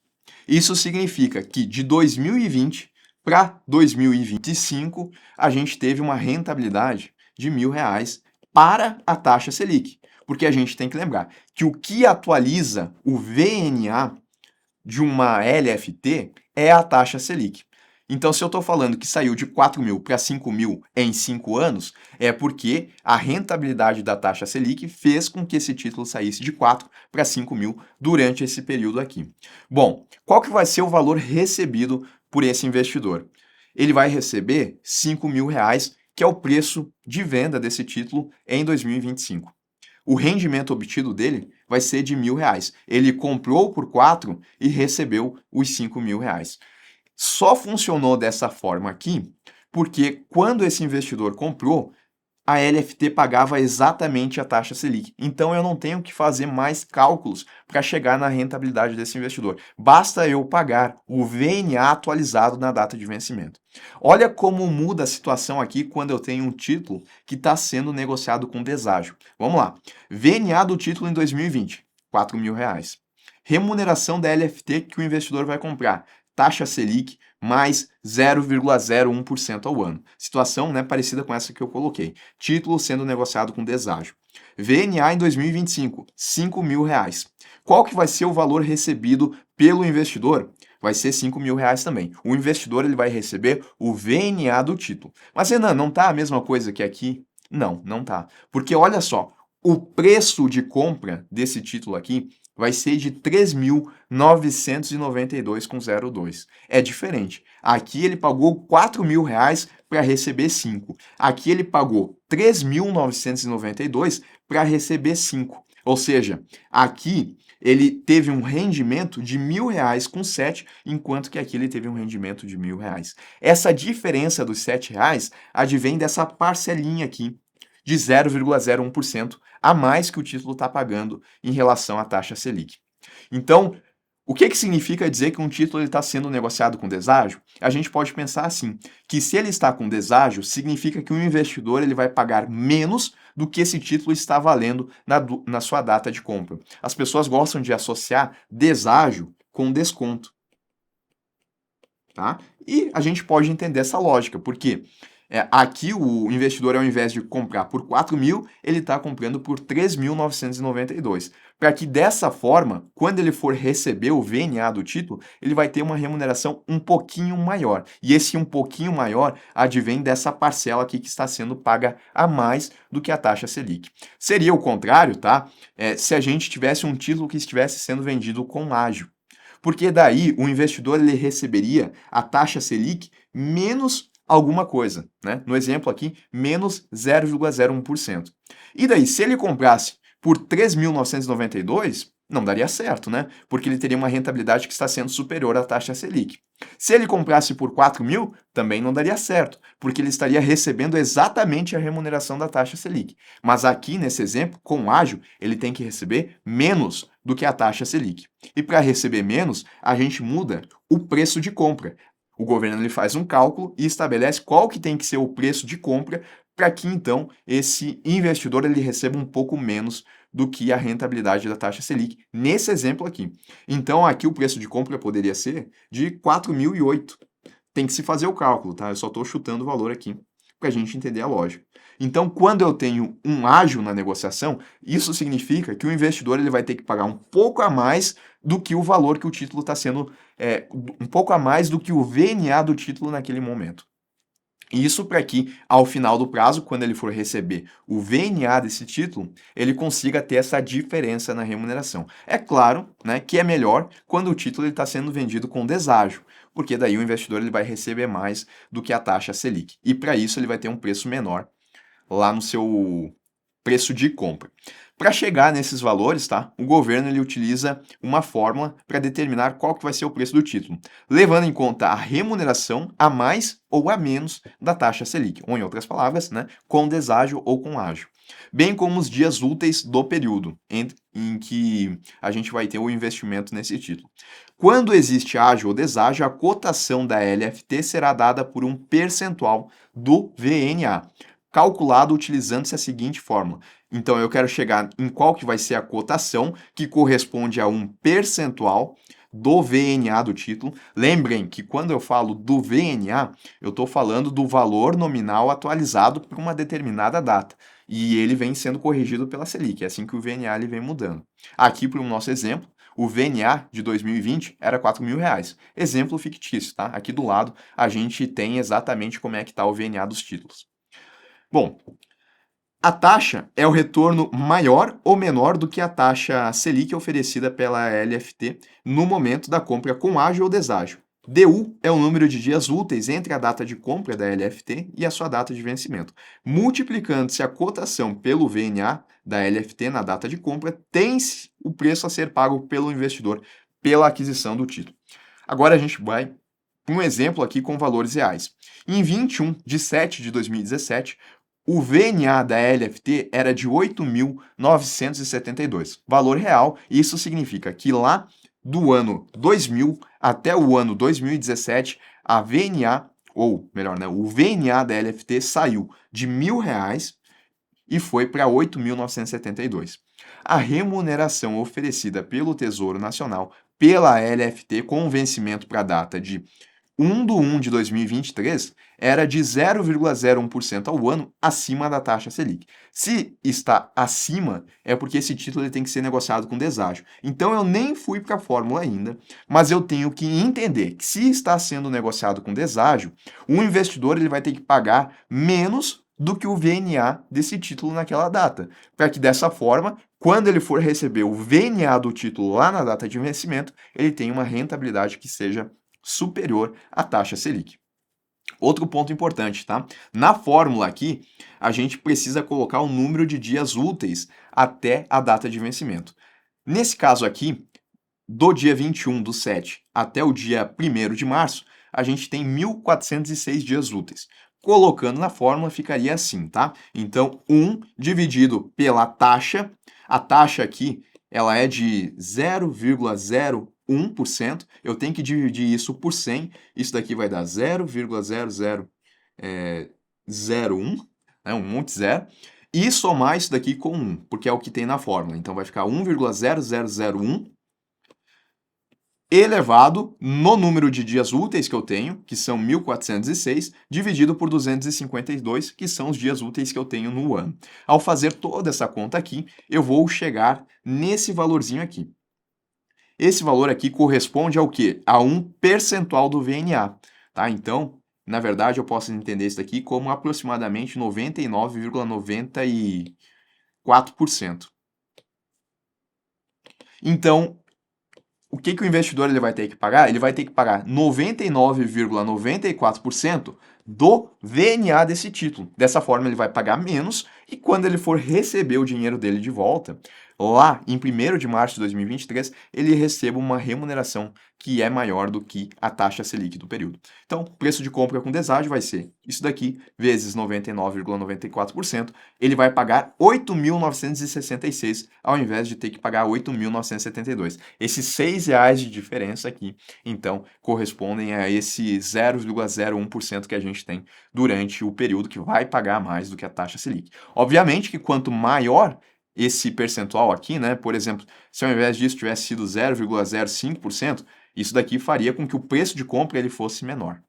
Isso significa que de 2020 para 2025, a gente teve uma rentabilidade de R$ 1.000 para a taxa Selic. Porque a gente tem que lembrar que o que atualiza o VNA de uma LFT é a taxa Selic. Então, se eu estou falando que saiu de 4.000 para 5.000 em 5 anos, é porque a rentabilidade da taxa Selic fez com que esse título saísse de 4 para 5.000 durante esse período aqui. Bom, qual que vai ser o valor recebido por esse investidor? Ele vai receber R$ 5.000, que é o preço de venda desse título em 2025. O rendimento obtido dele vai ser de R$ 1.000. Ele comprou por 4 e recebeu os R$ 5.000. Só funcionou dessa forma aqui porque quando esse investidor comprou, a LFT pagava exatamente a taxa Selic. Então eu não tenho que fazer mais cálculos para chegar na rentabilidade desse investidor. Basta eu pagar o VNA atualizado na data de vencimento. Olha como muda a situação aqui quando eu tenho um título que está sendo negociado com deságio. Vamos lá. VNA do título em 2020, R$ 4.000. Remuneração da LFT que o investidor vai comprar, taxa Selic mais 0,01% ao ano. Situação, né, parecida com essa que eu coloquei. Título sendo negociado com deságio. VNA em 2025, R$ 5.000. Qual que vai ser o valor recebido pelo investidor? Vai ser R$ 5.000 também. O investidor ele vai receber o VNA do título. Mas, Renan, não tá a mesma coisa que aqui? Não, não tá. Porque olha só, o preço de compra desse título aqui vai ser de R$ 3.992,02. É diferente. Aqui ele pagou R$ 4.000 para receber 5. Aqui ele pagou R$ 3.992 para receber 5. Ou seja, aqui ele teve um rendimento de R$ 1.000 com 7, enquanto que aqui ele teve um rendimento de R$ 1.000. Essa diferença dos R$ 7 advém dessa parcelinha aqui de 0,01% a mais que o título está pagando em relação à taxa Selic. Então, o que significa dizer que um título está sendo negociado com deságio? A gente pode pensar assim, que se ele está com deságio, significa que o investidor ele vai pagar menos do que esse título está valendo na sua data de compra. As pessoas gostam de associar deságio com desconto. Tá? E a gente pode entender essa lógica, porque aqui o investidor, ao invés de comprar por 4.000, ele está comprando por 3.992. Para que dessa forma, quando ele for receber o VNA do título, ele vai ter uma remuneração um pouquinho maior. E esse um pouquinho maior advém dessa parcela aqui que está sendo paga a mais do que a taxa Selic. Seria o contrário, tá? Se a gente tivesse um título que estivesse sendo vendido com ágio. Porque daí o investidor ele receberia a taxa Selic menos alguma coisa, né? No exemplo aqui, menos 0,01%. E daí, se ele comprasse por 3.992, não daria certo, né? Porque ele teria uma rentabilidade que está sendo superior à taxa Selic. Se ele comprasse por 4.000, também não daria certo, porque ele estaria recebendo exatamente a remuneração da taxa Selic. Mas aqui, nesse exemplo, com o ágio, ele tem que receber menos do que a taxa Selic. E para receber menos, a gente muda o preço de compra. O governo ele faz um cálculo e estabelece qual que tem que ser o preço de compra para que então esse investidor ele receba um pouco menos do que a rentabilidade da taxa Selic, nesse exemplo aqui. Então aqui o preço de compra poderia ser de 4.008. Tem que se fazer o cálculo, tá? Eu só estou chutando o valor aqui para a gente entender a lógica. Então, quando eu tenho um ágio na negociação, isso significa que o investidor ele vai ter que pagar um pouco a mais do que o valor que o título está sendo, um pouco a mais do que o VNA do título naquele momento. Isso para que, ao final do prazo, quando ele for receber o VNA desse título, ele consiga ter essa diferença na remuneração. É claro, né, que é melhor quando o título está sendo vendido com deságio, porque daí o investidor ele vai receber mais do que a taxa Selic. E para isso ele vai ter um preço menor lá no seu preço de compra. Para chegar nesses valores, tá? O governo ele utiliza uma fórmula para determinar qual que vai ser o preço do título, levando em conta a remuneração a mais ou a menos da taxa Selic, ou em outras palavras, né, com deságio ou com ágio, bem como os dias úteis do período em que a gente vai ter o investimento nesse título. Quando existe ágio ou deságio, a cotação da LFT será dada por um percentual do VNA, calculado utilizando-se a seguinte fórmula. Então, eu quero chegar em qual que vai ser a cotação, que corresponde a um percentual do VNA do título. Lembrem que quando eu falo do VNA, eu estou falando do valor nominal atualizado por uma determinada data. E ele vem sendo corrigido pela Selic, é assim que o VNA ele vem mudando. Aqui, para o nosso exemplo, o VNA de 2020 era R$ 4.000. Exemplo fictício, tá? Aqui do lado a gente tem exatamente como é que está o VNA dos títulos. Bom, a taxa é o retorno maior ou menor do que a taxa Selic oferecida pela LFT no momento da compra com ágio ou deságio. DU é o número de dias úteis entre a data de compra da LFT e a sua data de vencimento. Multiplicando-se a cotação pelo VNA da LFT na data de compra, tem-se o preço a ser pago pelo investidor pela aquisição do título. Agora a gente vai para um exemplo aqui com valores reais. Em 21 de 7 de 2017, o VNA da LFT era de 8.972, valor real. Isso significa que lá do ano 2000 até o ano 2017, a VNA, ou melhor, né, o VNA da LFT saiu de R$ 1.000 e foi para 8.972. A remuneração oferecida pelo Tesouro Nacional pela LFT com vencimento para a data de 1/1 de 2023 era de 0,01% ao ano acima da taxa Selic. Se está acima, é porque esse título ele tem que ser negociado com deságio. Então eu nem fui para a fórmula ainda, mas eu tenho que entender que se está sendo negociado com deságio, o investidor ele vai ter que pagar menos do que o VNA desse título naquela data, para que dessa forma, quando ele for receber o VNA do título lá na data de vencimento, ele tenha uma rentabilidade que seja superior à taxa Selic. Outro ponto importante, tá? Na fórmula aqui, a gente precisa colocar o número de dias úteis até a data de vencimento. Nesse caso aqui, do dia 21/7 até o dia 1º de março, a gente tem 1.406 dias úteis. Colocando na fórmula, ficaria assim, tá? Então, 1 dividido pela taxa, a taxa aqui, ela é de 0,01%, eu tenho que dividir isso por 100, isso daqui vai dar 0,0001, né, um monte zero, e somar isso daqui com 1, porque é o que tem na fórmula. Então vai ficar 1,0001 elevado no número de dias úteis que eu tenho, que são 1.406, dividido por 252, que são os dias úteis que eu tenho no ano. Ao fazer toda essa conta aqui, eu vou chegar nesse valorzinho aqui. Esse valor aqui corresponde ao quê? A um percentual do VNA, tá? Então, na verdade, eu posso entender isso daqui como aproximadamente 99,94%. Então, o que o investidor ele vai ter que pagar? Ele vai ter que pagar 99,94% do VNA desse título. Dessa forma, ele vai pagar menos e quando ele for receber o dinheiro dele de volta, lá em 1º de março de 2023, ele receba uma remuneração que é maior do que a taxa Selic do período. Então, preço de compra com deságio vai ser isso daqui, vezes 99,94%, ele vai pagar 8.966 ao invés de ter que pagar 8.972. Esses R$ 6 de diferença aqui, então, correspondem a esse 0,01% que a gente tem durante o período que vai pagar mais do que a taxa Selic. Obviamente que quanto maior esse percentual aqui, né? Por exemplo, se ao invés disso tivesse sido 0,05%, isso daqui faria com que o preço de compra ele fosse menor.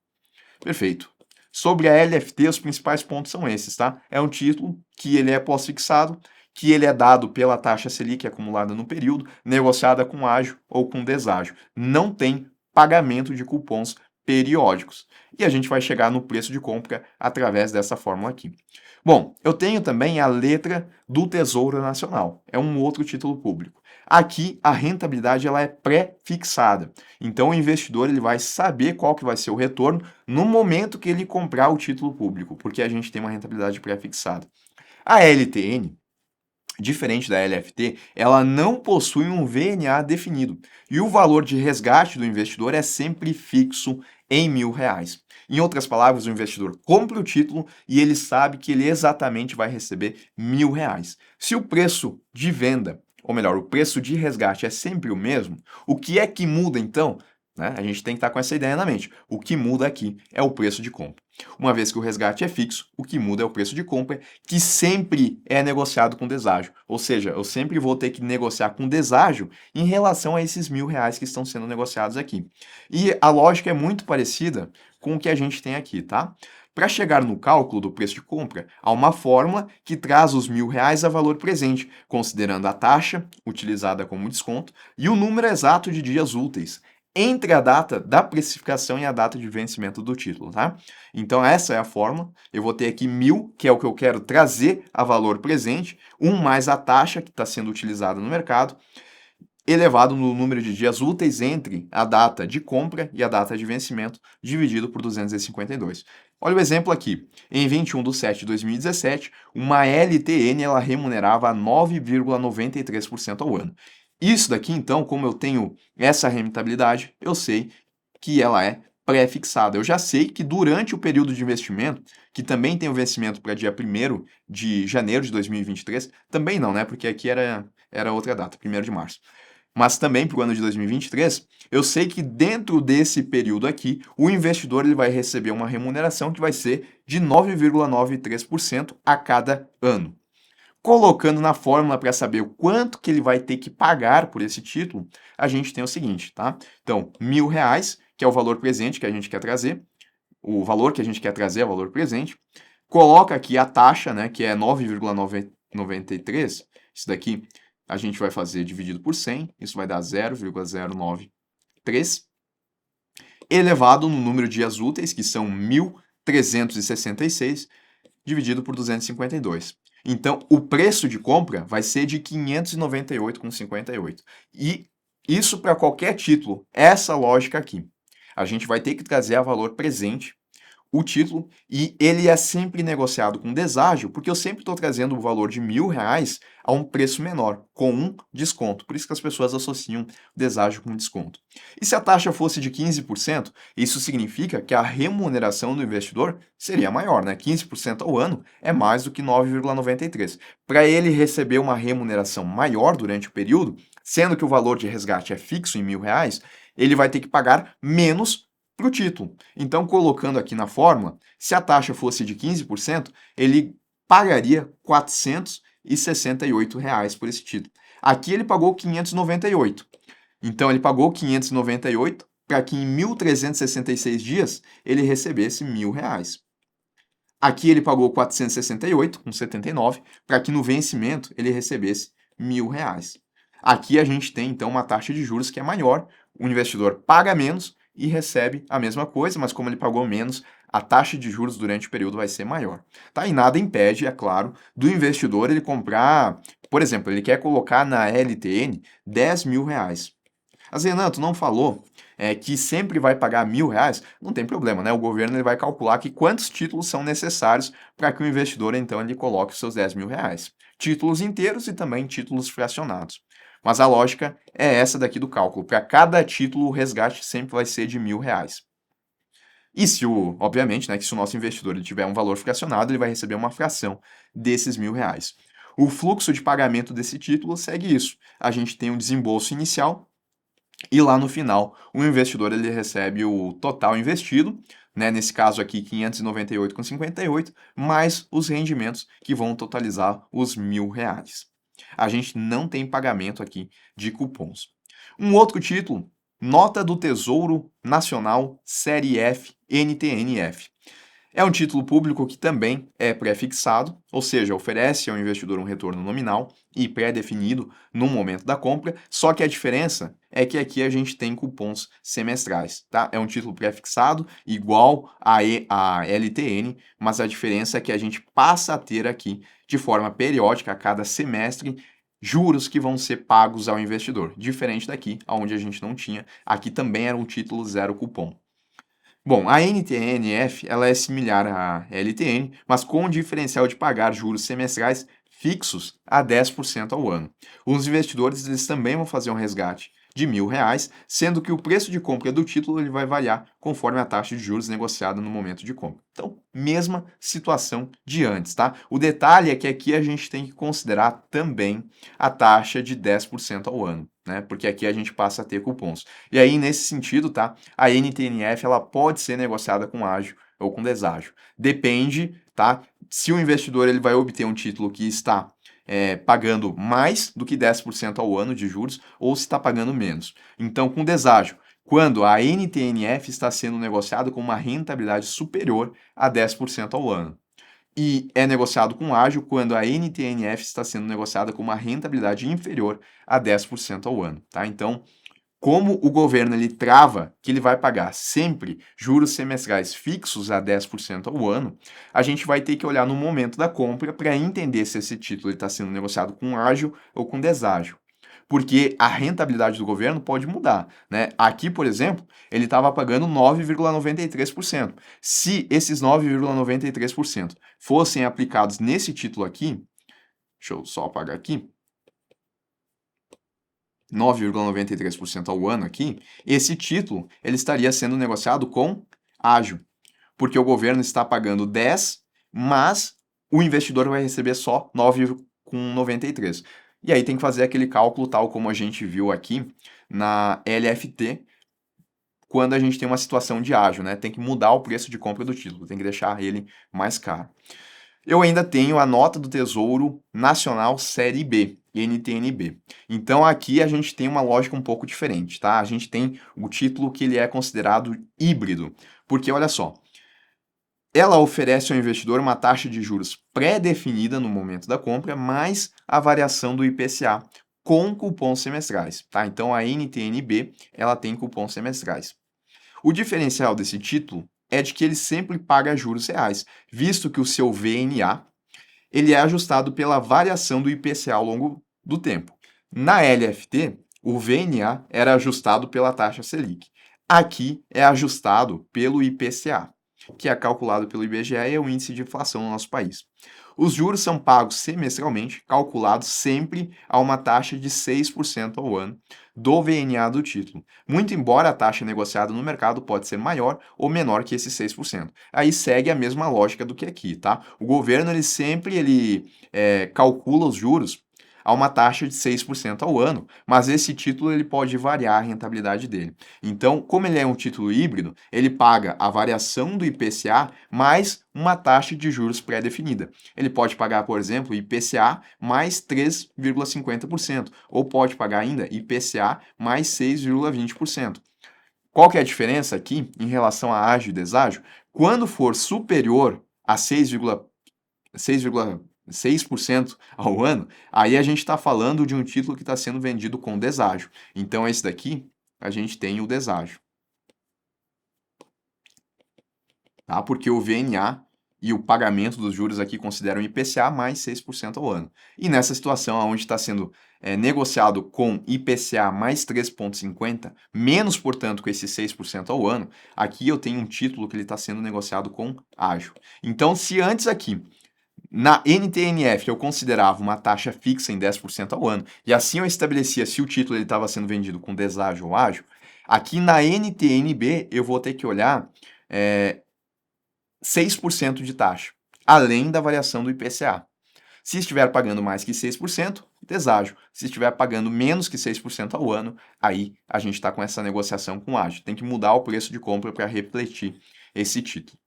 Perfeito. Sobre a LFT, os principais pontos são esses, tá? É um título que ele é pós-fixado, que ele é dado pela taxa Selic acumulada no período, negociada com ágio ou com deságio. Não tem pagamento de cupons periódicos. E a gente vai chegar no preço de compra através dessa fórmula aqui. Bom, eu tenho também a letra do Tesouro Nacional. É um outro título público. Aqui a rentabilidade ela é pré-fixada. Então o investidor ele vai saber qual que vai ser o retorno no momento que ele comprar o título público, porque a gente tem uma rentabilidade pré-fixada. A LTN, diferente da LFT, ela não possui um VNA definido e o valor de resgate do investidor é sempre fixo em R$ 1.000. Em outras palavras, o investidor compra o título e ele sabe que ele exatamente vai receber R$ 1.000. Se o preço de venda, ou melhor, o preço de resgate é sempre o mesmo, o que é que muda então? Né? A gente tem que estar com essa ideia na mente. O que muda aqui é o preço de compra. Uma vez que o resgate é fixo, o que muda é o preço de compra, que sempre é negociado com deságio. Ou seja, eu sempre vou ter que negociar com deságio em relação a esses R$ 1.000 que estão sendo negociados aqui. E a lógica é muito parecida com o que a gente tem aqui, tá? Para chegar no cálculo do preço de compra, há uma fórmula que traz os R$ 1.000 a valor presente, considerando a taxa utilizada como desconto e o número exato de dias úteis entre a data da precificação e a data de vencimento do título, tá? Então essa é a fórmula. Eu vou ter aqui 1.000, que é o que eu quero trazer a valor presente, mais a taxa que está sendo utilizada no mercado, elevado no número de dias úteis entre a data de compra e a data de vencimento, dividido por 252. Olha o exemplo aqui. Em 21/7/2017, uma LTN ela remunerava 9,93% ao ano. Isso daqui, então, como eu tenho essa rentabilidade, eu sei que ela é pré-fixada. Eu já sei que durante o período de investimento, que também tem o vencimento para dia 1º de janeiro de 2023, também não, né? Porque aqui era outra data, 1º de março. Mas também para o ano de 2023, eu sei que dentro desse período aqui, o investidor ele vai receber uma remuneração que vai ser de 9,93% a cada ano. Colocando na fórmula para saber o quanto que ele vai ter que pagar por esse título, a gente tem o seguinte, tá? Então, R$ 1.000, que é o valor presente que a gente quer trazer, o valor que a gente quer trazer é o valor presente, coloca aqui a taxa, né, que é 9,93, isso daqui a gente vai fazer dividido por 100, isso vai dar 0,093, elevado no número de dias úteis, que são 1.366, dividido por 252. Então, o preço de compra vai ser de R$ 598,58. E isso para qualquer título, essa lógica aqui. A gente vai ter que trazer a valor presente o título e ele é sempre negociado com deságio, porque eu sempre estou trazendo o valor de R$ 1.000 a um preço menor, com um desconto. Por isso que as pessoas associam deságio com desconto. E se a taxa fosse de 15%, isso significa que a remuneração do investidor seria maior, né? 15% ao ano é mais do que 9,93. Para ele receber uma remuneração maior durante o período, sendo que o valor de resgate é fixo em R$ 1.000, ele vai ter que pagar menos para o título. Então, colocando aqui na fórmula, se a taxa fosse de 15%, ele pagaria R$ 468 por esse título. Aqui ele pagou 598. Então, ele pagou 598 para que em 1.366 dias ele recebesse R$ 1.000. Aqui ele pagou 468,79 para que no vencimento ele recebesse R$ 1.000. Aqui a gente tem então uma taxa de juros que é maior, o investidor paga menos e recebe a mesma coisa, mas como ele pagou menos, a taxa de juros durante o período vai ser maior. Tá? E nada impede, é claro, do investidor ele comprar, por exemplo, ele quer colocar na LTN R$ 10.000. Mas Renan, tu não falou que sempre vai pagar R$ 1.000, não tem problema, né? O governo ele vai calcular que quantos títulos são necessários para que o investidor, então, ele coloque os seus R$ 10.000. Títulos inteiros e também títulos fracionados. Mas a lógica é essa daqui do cálculo. Para cada título, o resgate sempre vai ser de R$ 1.000. E se obviamente, né, que se o nosso investidor ele tiver um valor fracionado, ele vai receber uma fração desses R$ 1.000. O fluxo de pagamento desse título segue isso. A gente tem o desembolso inicial e lá no final o investidor ele recebe o total investido, né, nesse caso aqui 598,58, mais os rendimentos que vão totalizar os R$ 1.000. A gente não tem pagamento aqui de cupons. Um outro título, Nota do Tesouro Nacional Série F NTNF. É um título público que também é pré-fixado, ou seja, oferece ao investidor um retorno nominal e pré-definido no momento da compra, só que a diferença é que aqui a gente tem cupons semestrais, tá? É um título pré-fixado igual a LTN, mas a diferença é que a gente passa a ter aqui, de forma periódica, a cada semestre, juros que vão ser pagos ao investidor, diferente daqui, onde a gente não tinha. Aqui também era um título zero cupom. Bom, a NTNF ela é similar à LTN, mas com o diferencial de pagar juros semestrais fixos a 10% ao ano. Os investidores eles também vão fazer um resgate de R$ 1.000, sendo que o preço de compra do título ele vai variar conforme a taxa de juros negociada no momento de compra. Então, mesma situação de antes, tá? O detalhe é que aqui a gente tem que considerar também a taxa de 10% ao ano, né? Porque aqui a gente passa a ter cupons. E aí, nesse sentido, tá? A NTNF ela pode ser negociada com ágio ou com deságio. Depende, tá? Se o investidor ele vai obter um título que está pagando mais do que 10% ao ano de juros ou se está pagando menos. Então, com deságio, quando a NTNF está sendo negociado com uma rentabilidade superior a 10% ao ano. E é negociado com ágio quando a NTNF está sendo negociada com uma rentabilidade inferior a 10% ao ano, tá? Então, como o governo ele trava que ele vai pagar sempre juros semestrais fixos a 10% ao ano, a gente vai ter que olhar no momento da compra para entender se esse título está sendo negociado com ágio ou com deságio. Porque a rentabilidade do governo pode mudar, né? Aqui, por exemplo, ele estava pagando 9,93%. Se esses 9,93% fossem aplicados nesse título aqui, deixa eu só apagar aqui, 9,93% ao ano aqui, esse título ele estaria sendo negociado com ágio, porque o governo está pagando 10, mas o investidor vai receber só 9,93. E aí tem que fazer aquele cálculo tal como a gente viu aqui na LFT, quando a gente tem uma situação de ágio, né? Tem que mudar o preço de compra do título, tem que deixar ele mais caro. Eu ainda tenho a nota do Tesouro Nacional Série B, NTNB. Então aqui a gente tem uma lógica um pouco diferente, tá? A gente tem o título que ele é considerado híbrido, porque olha só, ela oferece ao investidor uma taxa de juros pré-definida no momento da compra, mais a variação do IPCA com cupons semestrais, tá? Então a NTNB, ela tem cupons semestrais. O diferencial desse título é de que ele sempre paga juros reais, visto que o seu VNA ele é ajustado pela variação do IPCA ao longo do tempo. Na LFT, o VNA era ajustado pela taxa Selic. Aqui é ajustado pelo IPCA, que é calculado pelo IBGE e é o índice de inflação no nosso país. Os juros são pagos semestralmente, calculados sempre a uma taxa de 6% ao ano do VNA do título, muito embora a taxa negociada no mercado pode ser maior ou menor que esses 6%. Aí segue a mesma lógica do que aqui, tá? O governo ele sempre calcula os juros a uma taxa de 6% ao ano, mas esse título ele pode variar a rentabilidade dele. Então, como ele é um título híbrido, ele paga a variação do IPCA mais uma taxa de juros pré-definida. Ele pode pagar, por exemplo, IPCA mais 3,50%, ou pode pagar ainda IPCA mais 6,20%. Qual que é a diferença aqui em relação a ágio e deságio? Quando for superior a 6,6% ao ano, aí a gente está falando de um título que está sendo vendido com deságio. Então, esse daqui, a gente tem o deságio. Tá? Porque o VNA e o pagamento dos juros aqui consideram IPCA mais 6% ao ano. E nessa situação, onde está sendo negociado com IPCA mais 3,50, menos, portanto, com esse 6% ao ano, aqui eu tenho um título que ele está sendo negociado com ágio. Então, se antes aqui, na NTNF, eu considerava uma taxa fixa em 10% ao ano, e assim eu estabelecia se o título estava sendo vendido com deságio ou ágio, aqui na NTNB eu vou ter que olhar 6% de taxa, além da variação do IPCA. Se estiver pagando mais que 6%, deságio. Se estiver pagando menos que 6% ao ano, aí a gente está com essa negociação com ágio. Tem que mudar o preço de compra para refletir esse título.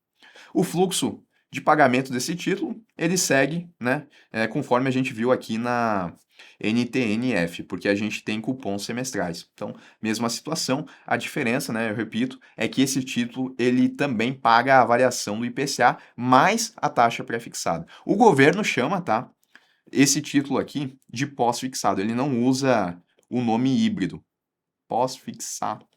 O fluxo de pagamento desse título, ele segue, né, conforme a gente viu aqui na NTNF, porque a gente tem cupons semestrais. Então, mesma situação, a diferença, né, eu repito, é que esse título, ele também paga a variação do IPCA mais a taxa pré-fixada. O governo chama, tá, esse título aqui de pós-fixado, ele não usa o nome híbrido, pós-fixado.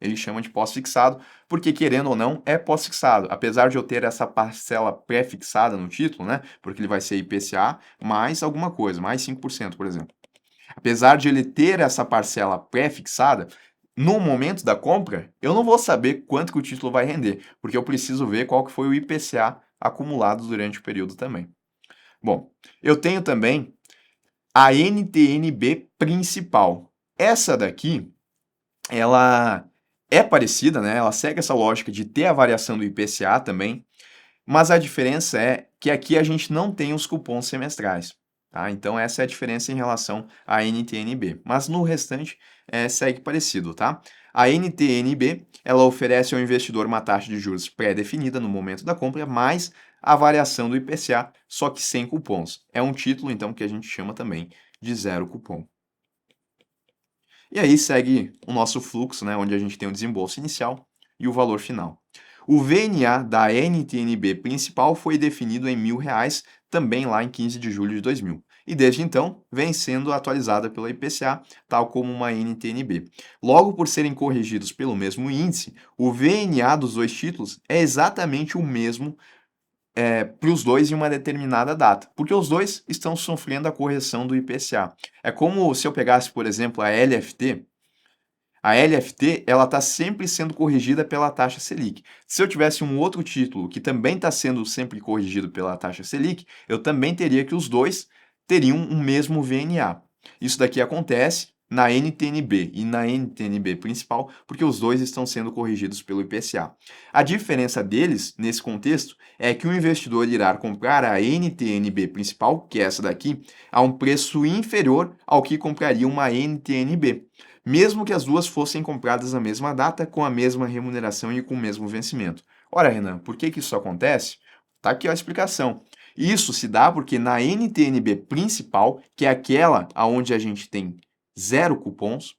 Ele chama de pós-fixado porque, querendo ou não, é pós-fixado. Apesar de eu ter essa parcela pré-fixada no título, né? Porque ele vai ser IPCA mais alguma coisa, mais 5%, por exemplo. Apesar de ele ter essa parcela pré-fixada, no momento da compra, eu não vou saber quanto que o título vai render, porque eu preciso ver qual que foi o IPCA acumulado durante o período também. Bom, eu tenho também a NTNB principal. Essa daqui, ela é parecida, né? Ela segue essa lógica de ter a variação do IPCA também, mas a diferença é que aqui a gente não tem os cupons semestrais, tá? Então essa é a diferença em relação à NTNB, mas no restante segue parecido, tá? A NTNB, ela oferece ao investidor uma taxa de juros pré-definida no momento da compra, mais a variação do IPCA, só que sem cupons. É um título, então, que a gente chama também de zero cupom. E aí segue o nosso fluxo, né, onde a gente tem o desembolso inicial e o valor final. O VNA da NTNB principal foi definido em R$ 1.000, também lá em 15 de julho de 2000. E desde então vem sendo atualizada pela IPCA, tal como uma NTNB. Logo por serem corrigidos pelo mesmo índice, o VNA dos dois títulos é exatamente o mesmo para os dois em uma determinada data, porque os dois estão sofrendo a correção do IPCA. É como se eu pegasse, por exemplo, a LFT. A LFT ela está sempre sendo corrigida pela taxa Selic. Se eu tivesse um outro título que também está sendo sempre corrigido pela taxa Selic, eu também teria que os dois teriam o mesmo VNA. Isso daqui acontece na NTNB e na NTNB principal, porque os dois estão sendo corrigidos pelo IPCA. A diferença deles, nesse contexto, é que o investidor irá comprar a NTNB principal, que é essa daqui, a um preço inferior ao que compraria uma NTNB, mesmo que as duas fossem compradas na mesma data, com a mesma remuneração e com o mesmo vencimento. Ora, Renan, por que isso acontece? Tá aqui a explicação. Isso se dá porque na NTNB principal, que é aquela onde a gente tem zero cupons,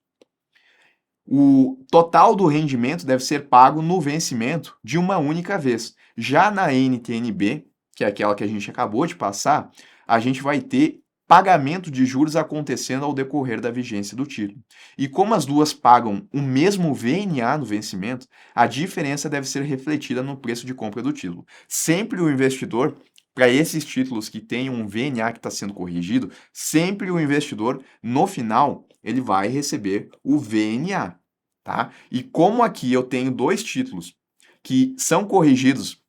o total do rendimento deve ser pago no vencimento de uma única vez. Já na NTNB, que é aquela que a gente acabou de passar, a gente vai ter pagamento de juros acontecendo ao decorrer da vigência do título. E como as duas pagam o mesmo VNA no vencimento, a diferença deve ser refletida no preço de compra do título. Sempre o investidor, para esses títulos que têm um VNA que está sendo corrigido, sempre o investidor, no final, ele vai receber o VNA, tá? E como aqui eu tenho dois títulos que são corrigidos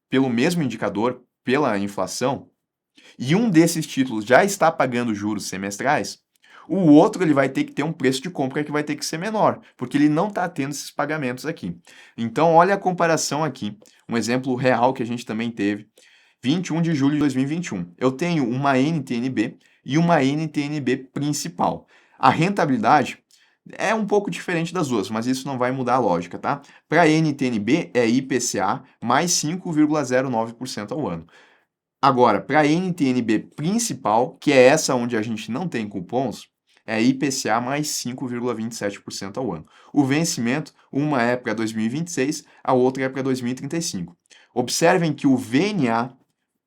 pelo mesmo indicador, pela inflação, e um desses títulos já está pagando juros semestrais, o outro ele vai ter que ter um preço de compra que vai ter que ser menor, porque ele não está tendo esses pagamentos aqui. Então, olha a comparação aqui, um exemplo real que a gente também teve, 21 de julho de 2021. Eu tenho uma NTNB e uma NTNB principal. A rentabilidade é um pouco diferente das duas, mas isso não vai mudar a lógica, tá? Para a NTNB é IPCA mais 5,09% ao ano. Agora, para a NTNB principal, que é essa onde a gente não tem cupons, é IPCA mais 5,27% ao ano. O vencimento, uma é para 2026, a outra é para 2035. Observem que o VNA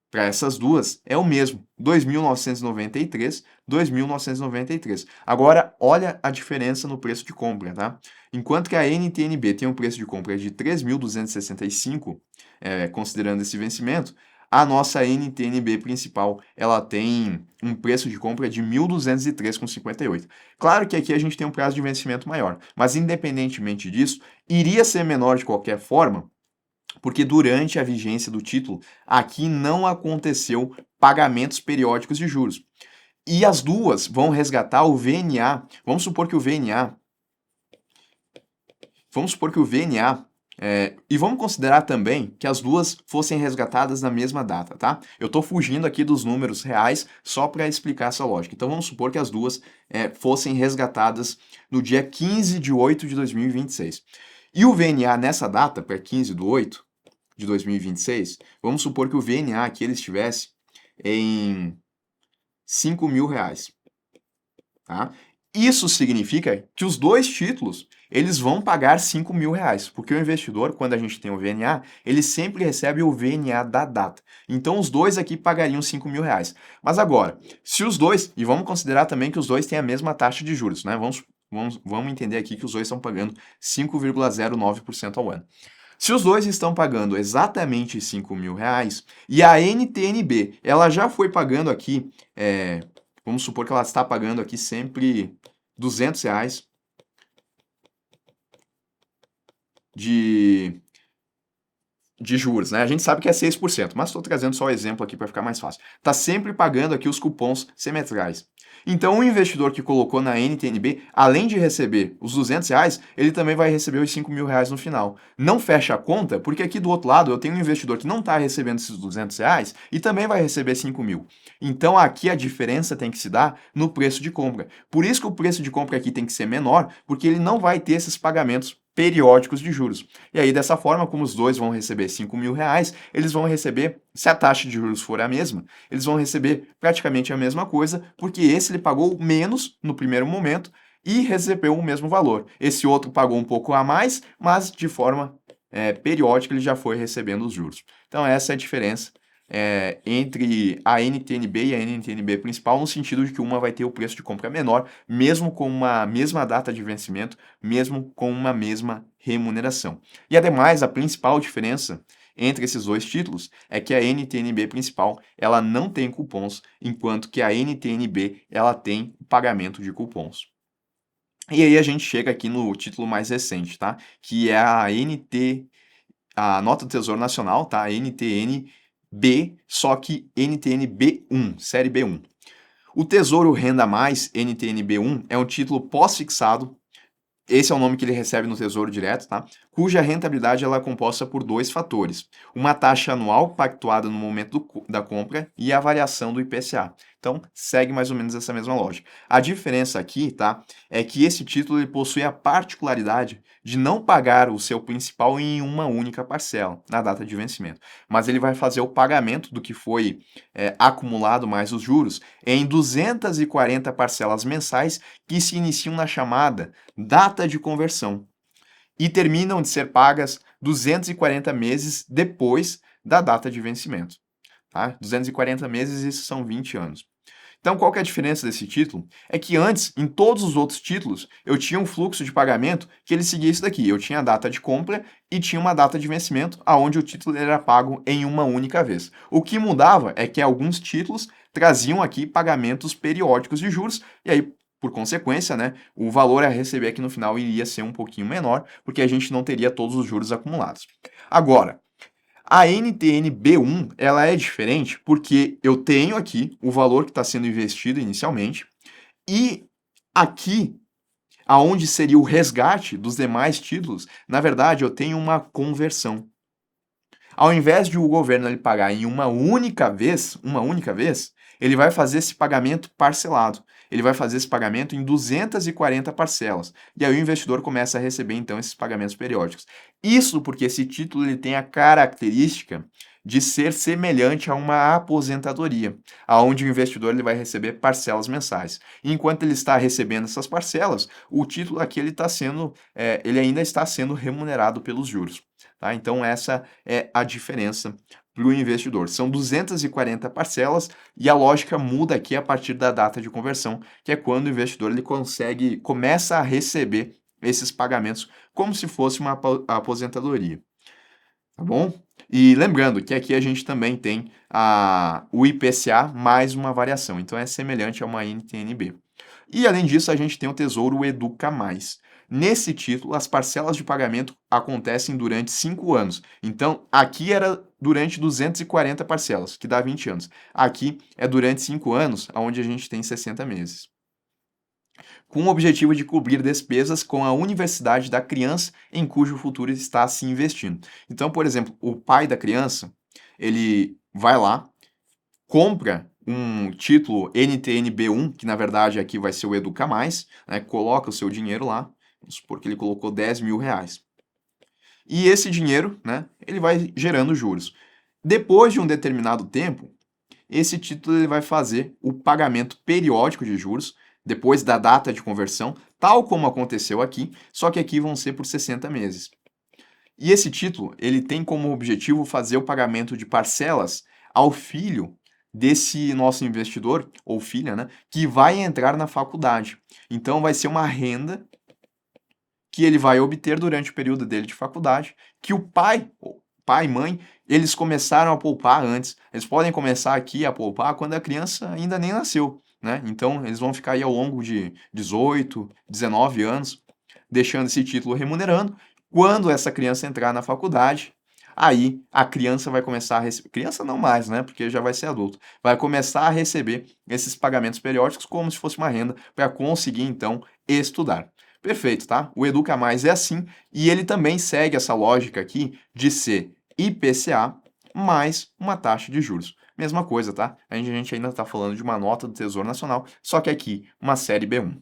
para essas duas é o mesmo, 2.993, 2.993. Agora, olha a diferença no preço de compra, tá? Enquanto que a NTNB tem um preço de compra de 3.265, considerando esse vencimento, a nossa NTNB principal, ela tem um preço de compra de R$ 1.203,58. Claro que aqui a gente tem um prazo de vencimento maior, mas independentemente disso, iria ser menor de qualquer forma, porque durante a vigência do título, aqui não aconteceu pagamentos periódicos de juros. E as duas vão resgatar o VNA. Vamos supor que o VNA e vamos considerar também que as duas fossem resgatadas na mesma data, tá? Eu estou fugindo aqui dos números reais só para explicar essa lógica. Então vamos supor que as duas fossem resgatadas no dia 15 de 8 de 2026. E o VNA nessa data, para 15 de 8 de 2026, vamos supor que o VNA aqui ele estivesse em R$ 5.000, tá? Isso significa que os dois títulos eles vão pagar R$ 5.000, porque o investidor, quando a gente tem o VNA, ele sempre recebe o VNA da data. Então os dois aqui pagariam R$ 5.000. Mas agora, se os dois, e vamos considerar também que os dois têm a mesma taxa de juros, né? Vamos entender aqui que os dois estão pagando 5,09% ao ano. Se os dois estão pagando exatamente R$ 5.000 e a NTNB ela já foi pagando aqui, vamos supor que ela está pagando aqui sempre R$ 200 de juros, né? A gente sabe que é 6%, mas estou trazendo só o exemplo aqui para ficar mais fácil. Está sempre pagando aqui os cupons semestrais. Então, o investidor que colocou na NTNB, além de receber os R$ 200, ele também vai receber os R$ 5.000 no final. Não fecha a conta, porque aqui do outro lado eu tenho um investidor que não está recebendo esses R$ 200 e também vai receber 5.000. Então, aqui a diferença tem que se dar no preço de compra. Por isso que o preço de compra aqui tem que ser menor, porque ele não vai ter esses pagamentos periódicos de juros. E aí, dessa forma, como os dois vão receber R$ 5.000, eles vão receber, se a taxa de juros for a mesma, eles vão receber praticamente a mesma coisa, porque esse ele pagou menos no primeiro momento e recebeu o mesmo valor. Esse outro pagou um pouco a mais, mas de forma periódica ele já foi recebendo os juros. Então, essa é a diferença entre a NTNB e a NTNB principal, no sentido de que uma vai ter o preço de compra menor, mesmo com uma mesma data de vencimento, mesmo com uma mesma remuneração. E ademais, a principal diferença entre esses dois títulos é que a NTNB principal ela não tem cupons, enquanto que a NTNB ela tem pagamento de cupons. E aí a gente chega aqui no título mais recente, tá? Que é a Nota do Tesouro Nacional, tá? A NTN-B, só que NTN-B1, série B1. O Tesouro Renda Mais, NTN-B1, é um título pós-fixado, esse é o nome que ele recebe no Tesouro Direto, tá? Cuja rentabilidade ela é composta por dois fatores: uma taxa anual pactuada no momento da compra e a variação do IPCA. Então, segue mais ou menos essa mesma lógica. A diferença aqui, tá, é que esse título ele possui a particularidade de não pagar o seu principal em uma única parcela, na data de vencimento, mas ele vai fazer o pagamento do que foi acumulado mais os juros em 240 parcelas mensais que se iniciam na chamada data de conversão e terminam de ser pagas 240 meses depois da data de vencimento. Tá? 240 meses, isso são 20 anos. Então, qual que é a diferença desse título? É que antes, em todos os outros títulos, eu tinha um fluxo de pagamento que ele seguia isso daqui. Eu tinha a data de compra e tinha uma data de vencimento, aonde o título era pago em uma única vez. O que mudava é que alguns títulos traziam aqui pagamentos periódicos de juros, e aí, por consequência, né, o valor a receber aqui no final iria ser um pouquinho menor, porque a gente não teria todos os juros acumulados. Agora, a NTN-B1 ela é diferente porque eu tenho aqui o valor que está sendo investido inicialmente e aqui, aonde seria o resgate dos demais títulos, na verdade eu tenho uma conversão. Ao invés de o governo ele pagar em uma única vez, ele vai fazer esse pagamento parcelado. Ele vai fazer esse pagamento em 240 parcelas. E aí o investidor começa a receber então esses pagamentos periódicos. Isso porque esse título ele tem a característica de ser semelhante a uma aposentadoria, aonde o investidor ele vai receber parcelas mensais. E enquanto ele está recebendo essas parcelas, o título aqui ele ainda está sendo remunerado pelos juros. Tá? Então essa é a diferença para o investidor. São 240 parcelas e a lógica muda aqui a partir da data de conversão, que é quando o investidor ele começa a receber esses pagamentos como se fosse uma aposentadoria. Tá bom? E lembrando que aqui a gente também tem o IPCA mais uma variação, então é semelhante a uma NTN-B. E além disso, a gente tem o Tesouro Educa Mais. Nesse título, as parcelas de pagamento acontecem durante 5 anos. Então, aqui era durante 240 parcelas, que dá 20 anos. Aqui é durante 5 anos, onde a gente tem 60 meses, com o objetivo de cobrir despesas com a universidade da criança em cujo futuro está se investindo. Então, por exemplo, o pai da criança, ele vai lá, compra um título NTN-B1, que na verdade aqui vai ser o Educa Mais, né, coloca o seu dinheiro lá, vamos supor que ele colocou 10 mil reais. E esse dinheiro, né, ele vai gerando juros. Depois de um determinado tempo, esse título ele vai fazer o pagamento periódico de juros, depois da data de conversão, tal como aconteceu aqui, só que aqui vão ser por 60 meses. E esse título, ele tem como objetivo fazer o pagamento de parcelas ao filho desse nosso investidor, ou filha, né, que vai entrar na faculdade. Então vai ser uma renda que ele vai obter durante o período dele de faculdade, que o pai e mãe, eles começaram a poupar antes. Eles podem começar aqui a poupar quando a criança ainda nem nasceu, né? Então, eles vão ficar aí ao longo de 18, 19 anos, deixando esse título remunerando. Quando essa criança entrar na faculdade, aí a criança vai começar a receber, criança não mais, né? Porque já vai ser adulto, vai começar a receber esses pagamentos periódicos como se fosse uma renda para conseguir, então, estudar. Perfeito, tá? O Educa Mais é assim e ele também segue essa lógica aqui de ser IPCA mais uma taxa de juros. Mesma coisa, tá? A gente ainda está falando de uma nota do Tesouro Nacional, só que aqui uma série B1.